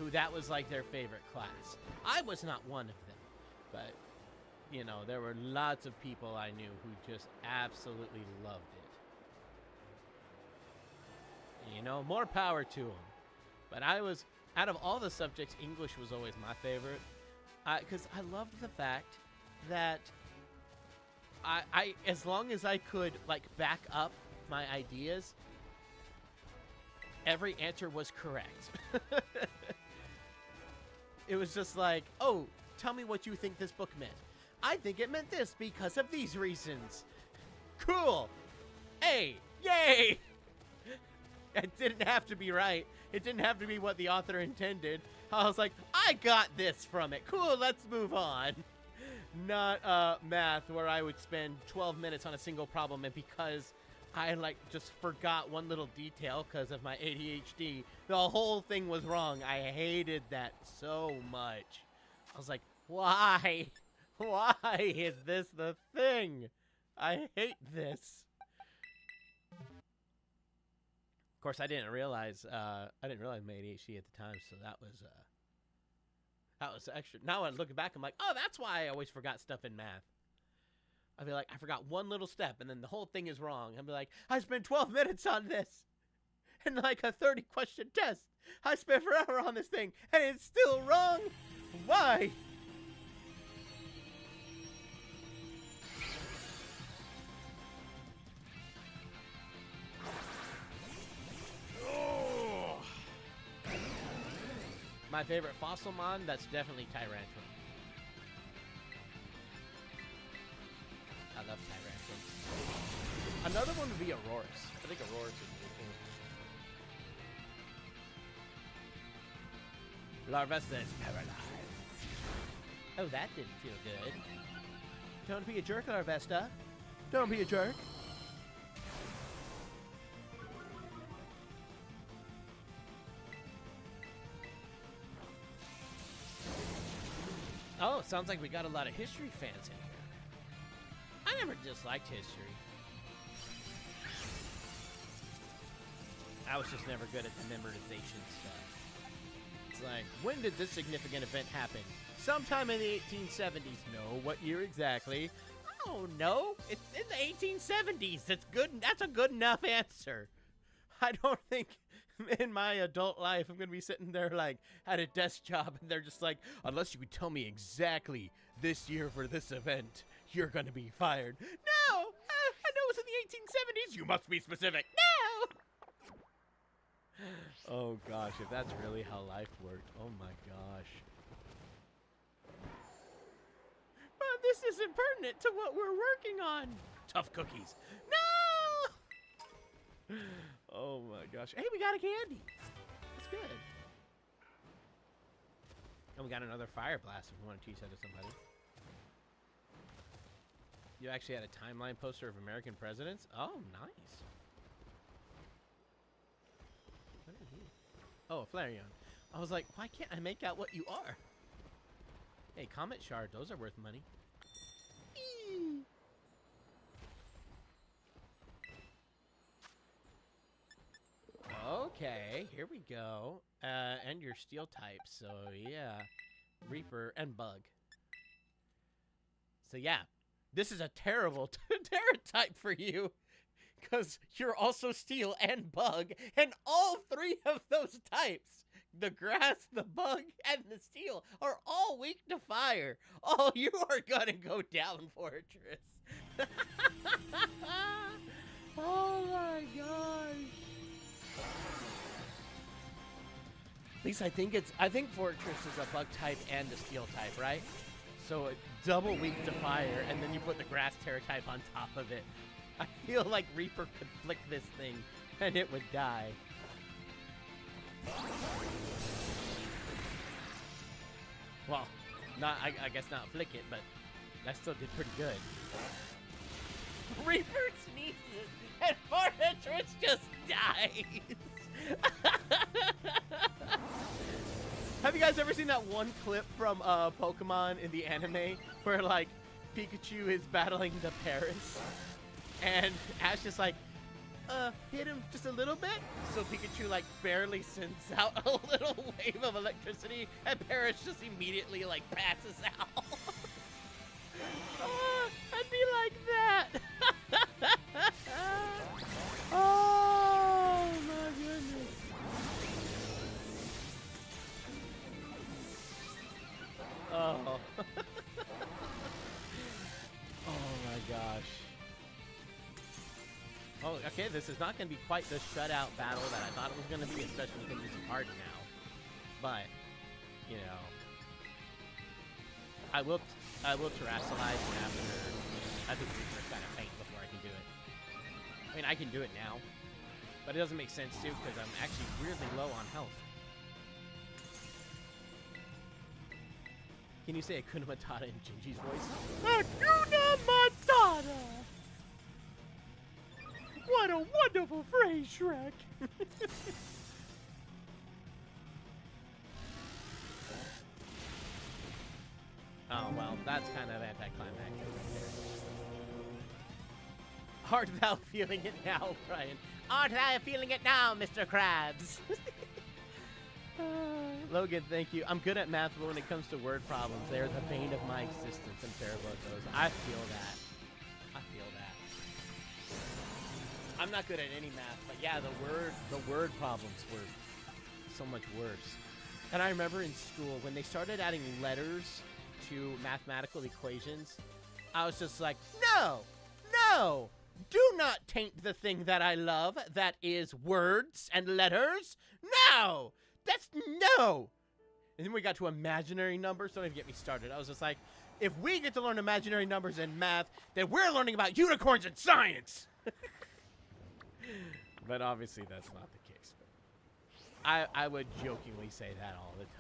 who that was like their favorite class. I was not one of them, but you know, there were lots of people I knew who just absolutely loved it. You know, more power to them. But I was, out of all the subjects, English was always my favorite. Because I loved the fact that I, as long as I could, like, back up my ideas, every answer was correct. It was just like, oh, tell me what you think this book meant. I think it meant this because of these reasons. Cool. Hey, yay! It didn't have to be right. It didn't have to be what the author intended. I was like, I got this from it. Cool, let's move on. Not math, where I would spend 12 minutes on a single problem, and because I like just forgot one little detail because of my ADHD, the whole thing was wrong. I hated that so much. I was like, why? Why is this the thing? I hate this. Of course, I didn't realize my ADHD at the time, so that was extra. Now I look back, I'm like, oh, that's why I always forgot stuff in math. I'd be like, I forgot one little step, and then the whole thing is wrong. I'd be like, I spent 12 minutes on this, and like a 30-question test. I spent forever on this thing, and it's still wrong. Why? My favorite fossil mon, that's definitely Tyrantrum. I love Tyrantrum. Another one would be Aurorus. I think Aurorus is really cool. Larvesta is paralyzed. Oh, that didn't feel good. Don't be a jerk, Larvesta. Don't be a jerk. Oh, sounds like we got a lot of history fans in here. I never disliked history. I was just never good at the memorization stuff. It's like, when did this significant event happen? Sometime in the 1870s. No, what year exactly? Oh, no. It's in the 1870s. That's good. That's a good enough answer. I don't think in my adult life I'm gonna be sitting there like at a desk job and they're just like, unless you could tell me exactly this year for this event, you're gonna be fired. No, I know it was in the 1870s. You must be specific. No. Oh gosh, if that's really how life worked. Oh my gosh. But this isn't pertinent to what we're working on. Tough cookies. No. Oh my gosh. Hey, we got a candy. That's good. And we got another fire blast if we want to teach that to somebody. You actually had a timeline poster of American presidents? Oh, nice. What is he? Oh, a Flareon. I was like, why can't I make out what you are? Hey, Comet Shard. Those are worth money. Eee. Okay, here we go. And your steel type, so yeah. Reaper and Bug. So yeah, this is a terrible Terra type for you. Because you're also steel and bug. And all three of those types, the grass, the bug, and the steel, are all weak to fire. Oh, you are gonna go down, Fortress. Oh my gosh. At least I think Fortress is a bug type and a steel type, right? So a double weak to fire, and then you put the grass terra type on top of it. I feel like Reaper could flick this thing, and it would die. Well, I guess not flick it, but that still did pretty good. Reaper sneezes, and Fortress just dies. Have you guys ever seen that one clip from Pokemon in the anime where like Pikachu is battling the Paris and Ash is like, hit him just a little bit. So Pikachu, like, barely sends out a little wave of electricity, and Parrish just immediately, like, passes out. I'd be like that. Oh, my goodness. Oh. Oh, my gosh. Oh, okay, this is not going to be quite the shutout battle that I thought it was going to be, especially because it's hard now. But, you know, I will terrasilize after I think we first got a faint before I can do it. I mean, I can do it now, but it doesn't make sense too because I'm actually weirdly low on health. Can you say Hakuna Matata in Gingy's voice? Hakuna Matata! What a wonderful phrase, Shrek! Oh, well, that's kind of anticlimactic right there. Art thou feeling it now, Brian? Art thou feeling it now, Mr. Krabs? Logan, thank you. I'm good at math, but when it comes to word problems, they're the bane of my existence. I'm terrible at those. I feel that. I feel that. I'm not good at any math, but yeah, the word problems were so much worse. And I remember in school, when they started adding letters to mathematical equations, I was just like, no, no, do not taint the thing that I love, that is words and letters. No, that's no. And then we got to imaginary numbers. Don't even get me started. I was just like, if we get to learn imaginary numbers in math, then we're learning about unicorns in science. But obviously that's not the case. But I would jokingly say that all the time.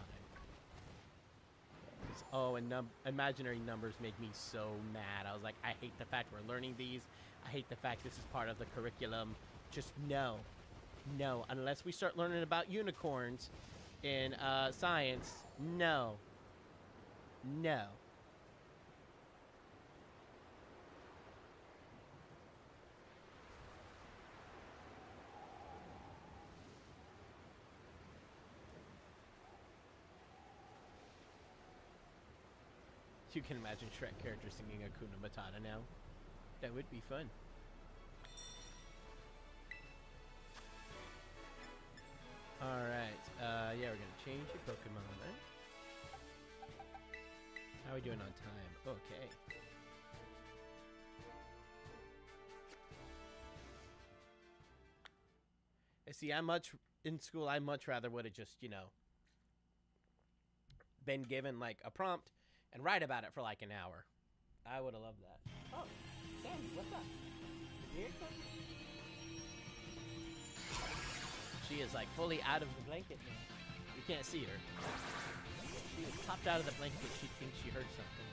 Oh, and imaginary numbers make me so mad. I was like, I hate the fact we're learning these. I hate the fact this is part of the curriculum. Just no. No. Unless we start learning about unicorns in science, no. No. You can imagine Shrek characters singing Hakuna Matata now. That would be fun. Alright, yeah, we're gonna change your Pokemon, right? How are we doing on time? Okay. See, in school, I much rather would have just, you know, been given, like, a prompt and write about it for like an hour. I would have loved that. Oh, Sandy, what's up? You here? She is like fully out of the blanket now. You can't see her. She is popped out of the blanket. She thinks she heard something.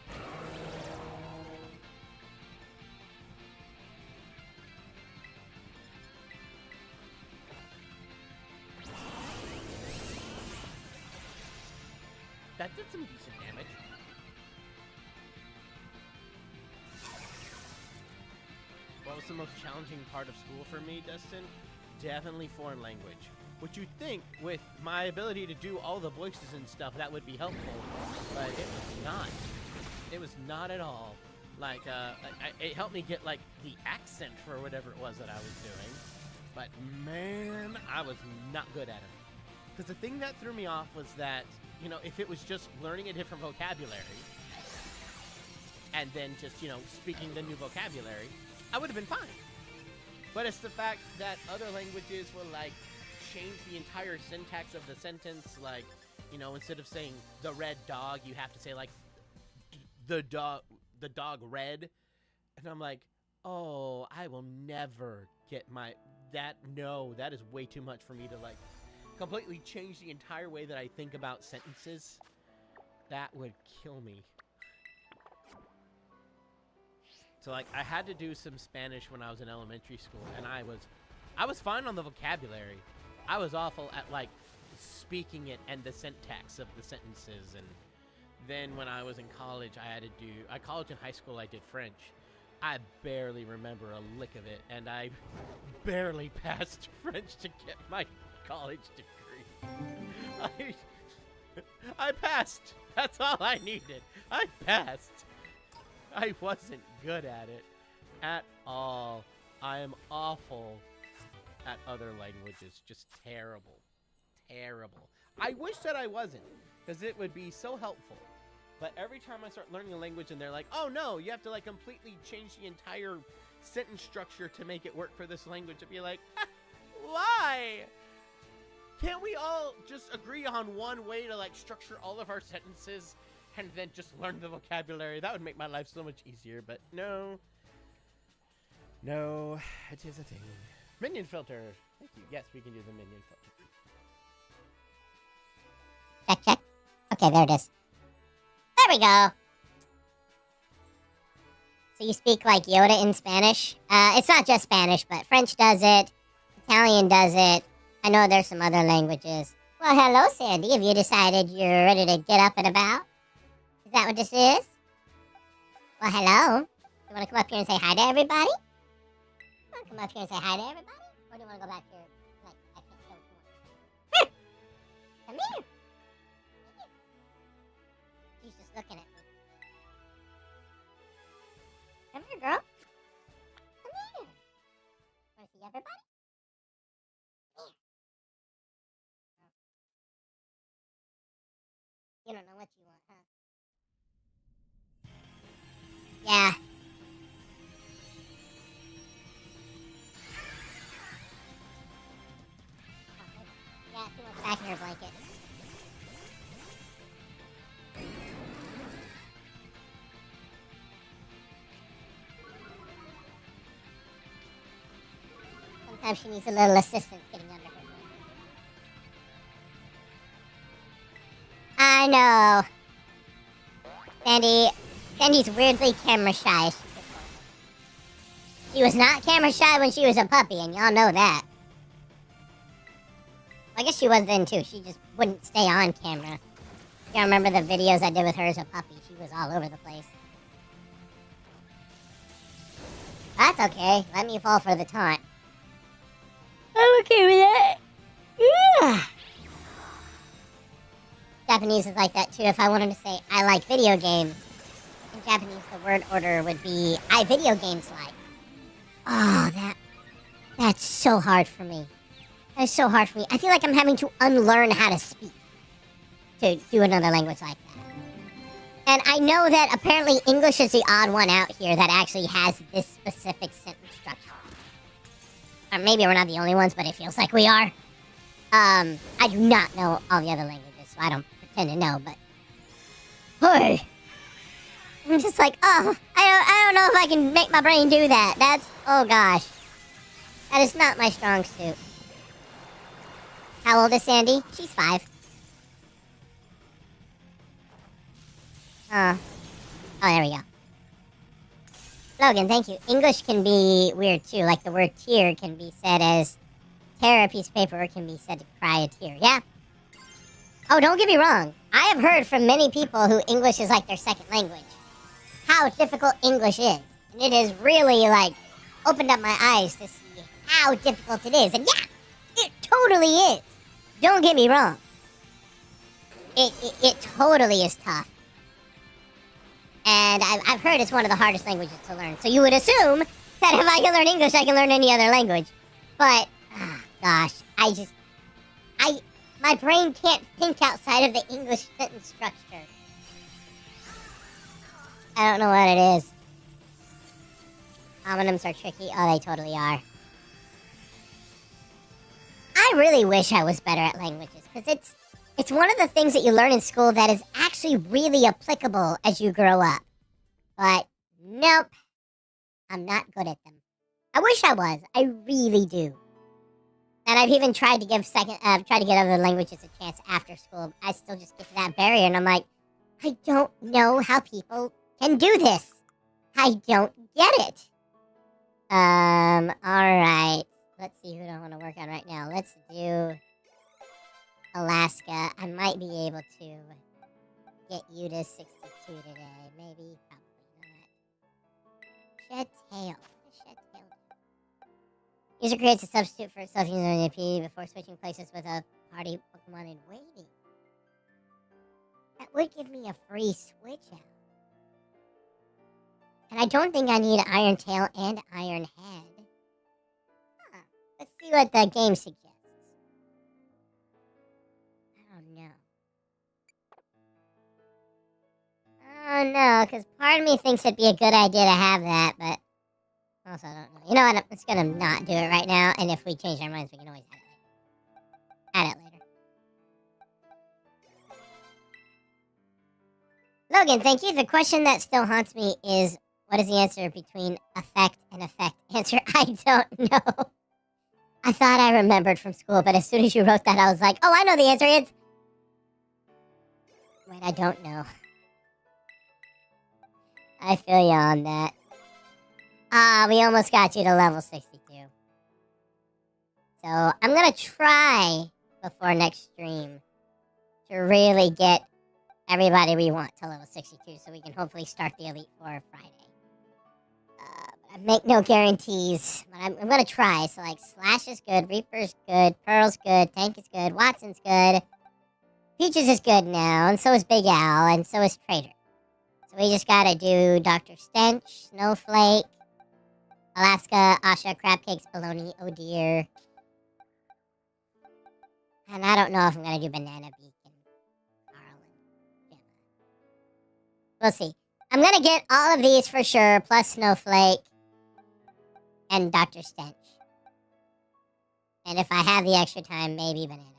That did some decent damage. What was the most challenging part of school for me, Dustin? Definitely foreign language. Which you'd think, with my ability to do all the voices and stuff, that would be helpful. But it was not. It was not at all. Like, it helped me get, like, the accent for whatever it was that I was doing. But, man, I was not good at it. Because the thing that threw me off was that, you know, if it was just learning a different vocabulary, and then just, you know, speaking the new vocabulary, I would have been fine. But it's the fact that other languages will, like, change the entire syntax of the sentence. Like, you know, instead of saying the red dog, you have to say, like, the dog red. And I'm like, oh, I will never get that is way too much for me to, like, completely change the entire way that I think about sentences. That would kill me. So, like, I had to do some Spanish when I was in elementary school, and I was fine on the vocabulary. I was awful at, like, speaking it and the syntax of the sentences. And then when I was in college, college and high school, I did French. I barely remember a lick of it, and I barely passed French to get my college degree. I passed. That's all I needed. I passed. I wasn't good at it at all. I am awful at other languages. Just terrible. Terrible. I wish that I wasn't, because it would be so helpful. But every time I start learning a language and they're like, oh no, you have to like completely change the entire sentence structure to make it work for this language, I'd be like, why? Can't we all just agree on one way to like structure all of our sentences and then just learn the vocabulary? That would make my life so much easier, but no. No, it is a thing. Minion filter. Thank you. Yes, we can do the minion filter. Check, check. Okay, there it is. There we go. So you speak like Yoda in Spanish? It's not just Spanish, but French does it. Italian does it. I know there's some other languages. Well, hello, Sandy. Have you decided you're ready to get up and about? Is that what this is? Well, hello. You want to come up here and say hi to everybody? You want to come up here and say hi to everybody? Or do you want to go back here? Like, I can't tell what you want. Come here. She's just looking at me. Come here, girl. Come here. Want to see everybody? Come here. You don't know what you want, huh? Yeah. Yeah, she wants back in her blanket. Sometimes she needs a little assistance getting under her. I know. Sandy's weirdly camera shy. She was not camera shy when she was a puppy, and y'all know that. I guess she was then too. She just wouldn't stay on camera. Y'all remember the videos I did with her as a puppy? She was all over the place. That's okay. Let me fall for the taunt. I'm okay with that. Yeah. Japanese is like that too. If I wanted to say I like video games, in Japanese the word order would be I video games like. Oh, that's so hard for me. That is so hard for me. I feel like I'm having to unlearn how to speak to do another language like that. And I know that apparently English is the odd one out here that actually has this specific sentence structure. Or maybe we're not the only ones, but it feels like we are. I do not know all the other languages, so I don't pretend to know, but... Boy. I'm just like, oh, I don't know if I can make my brain do that. That's... Oh, gosh. That is not my strong suit. How old is Sandy? She's 5. Oh, there we go. Logan, thank you. English can be weird, too. Like, the word tear can be said as tear a piece of paper, or can be said to cry a tear. Yeah? Oh, don't get me wrong. I have heard from many people who English is like their second language. How difficult English is. And it has really, like, opened up my eyes to see how difficult it is. And yeah, it totally is. Don't get me wrong. It totally is tough. And I've heard it's one of the hardest languages to learn. So you would assume that if I can learn English, I can learn any other language. But, gosh, my brain can't think outside of the English sentence structure. I don't know what it is. Homonyms are tricky. Oh, they totally are. I really wish I was better at languages, because it's one of the things that you learn in school that is actually really applicable as you grow up. But, nope. I'm not good at them. I wish I was. I really do. And I've even tried to give other languages a chance after school. I still just get to that barrier, and I'm like, I don't know how people can do this. I don't get it. Alright. Let's see who I want to work on right now. Let's do Alaska. I might be able to get you to 62 today. Maybe, probably not. Shed tail. What is shed tail? User creates a substitute for itself using an AP before switching places with a party Pokemon in waiting. That would give me a free switch out. And I don't think I need Iron Tail and Iron Head. Huh. Let's see what the game suggests. I don't know. Oh no, because part of me thinks it'd be a good idea to have that, but also I don't know. You know what? I'm just gonna not do it right now, and if we change our minds, we can always add it later. Logan, thank you. The question that still haunts me is, what is the answer between effect and effect? Answer, I don't know. I thought I remembered from school, but as soon as you wrote that, I was like, oh, I know the answer. It's... Wait, I don't know. I feel you on that. Ah, we almost got you to level 62. So, I'm gonna try before next stream to really get everybody we want to level 62 so we can hopefully start the Elite Four Friday. I make no guarantees, but I'm gonna try. So, like, Slash is good, Reaper's good, Pearl's good, Tank is good, Watson's good, Peaches is good now, and so is Big Al, and so is Trader. So we just gotta do Dr. Stench, Snowflake, Alaska, Asha, Crab Cakes, Baloney, Oh Dear. And I don't know if I'm gonna do Banana Beacon, Carlin, Gemma. We'll see. I'm gonna get all of these for sure, plus Snowflake and Dr. Stench. And if I have the extra time, maybe Banana Beacon.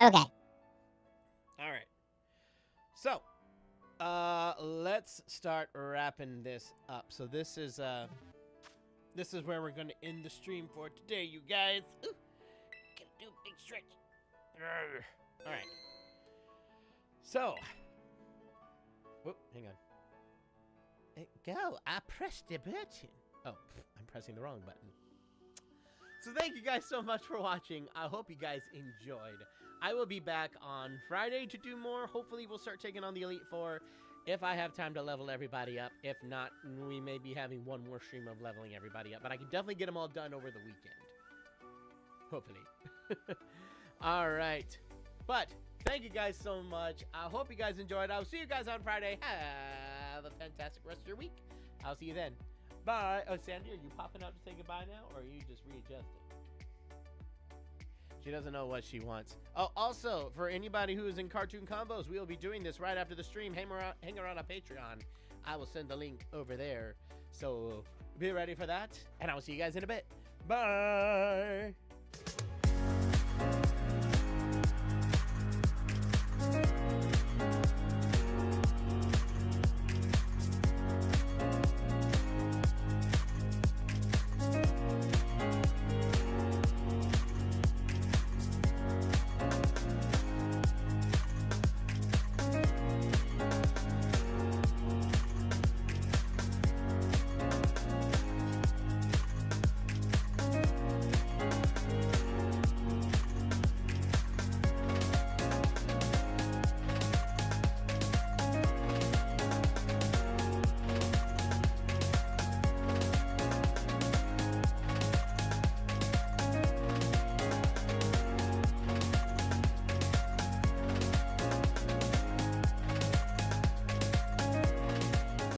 Okay. All right. So, let's start wrapping this up. So this is where we're gonna end the stream for today, you guys. Ooh, gonna do a big stretch. All right. So, whoop, hang on. Go. I pressed the button. Oh, I'm pressing the wrong button. So thank you guys so much for watching. I hope you guys enjoyed. I will be back on Friday to do more. Hopefully we'll start taking on the Elite Four if I have time to level everybody up. If not, we may be having one more stream of leveling everybody up. But I can definitely get them all done over the weekend. Hopefully. All right. But thank you guys so much. I hope you guys enjoyed. I'll see you guys on Friday. Have a fantastic rest of your week. I'll see you then. Bye. Oh, Sandy, are you popping out to say goodbye now? Or are you just readjusting? She doesn't know what she wants. Oh, also, for anybody who is in Cartoon Combos, we will be doing this right after the stream. Hang around on Patreon. I will send the link over there. So be ready for that. And I will see you guys in a bit. Bye.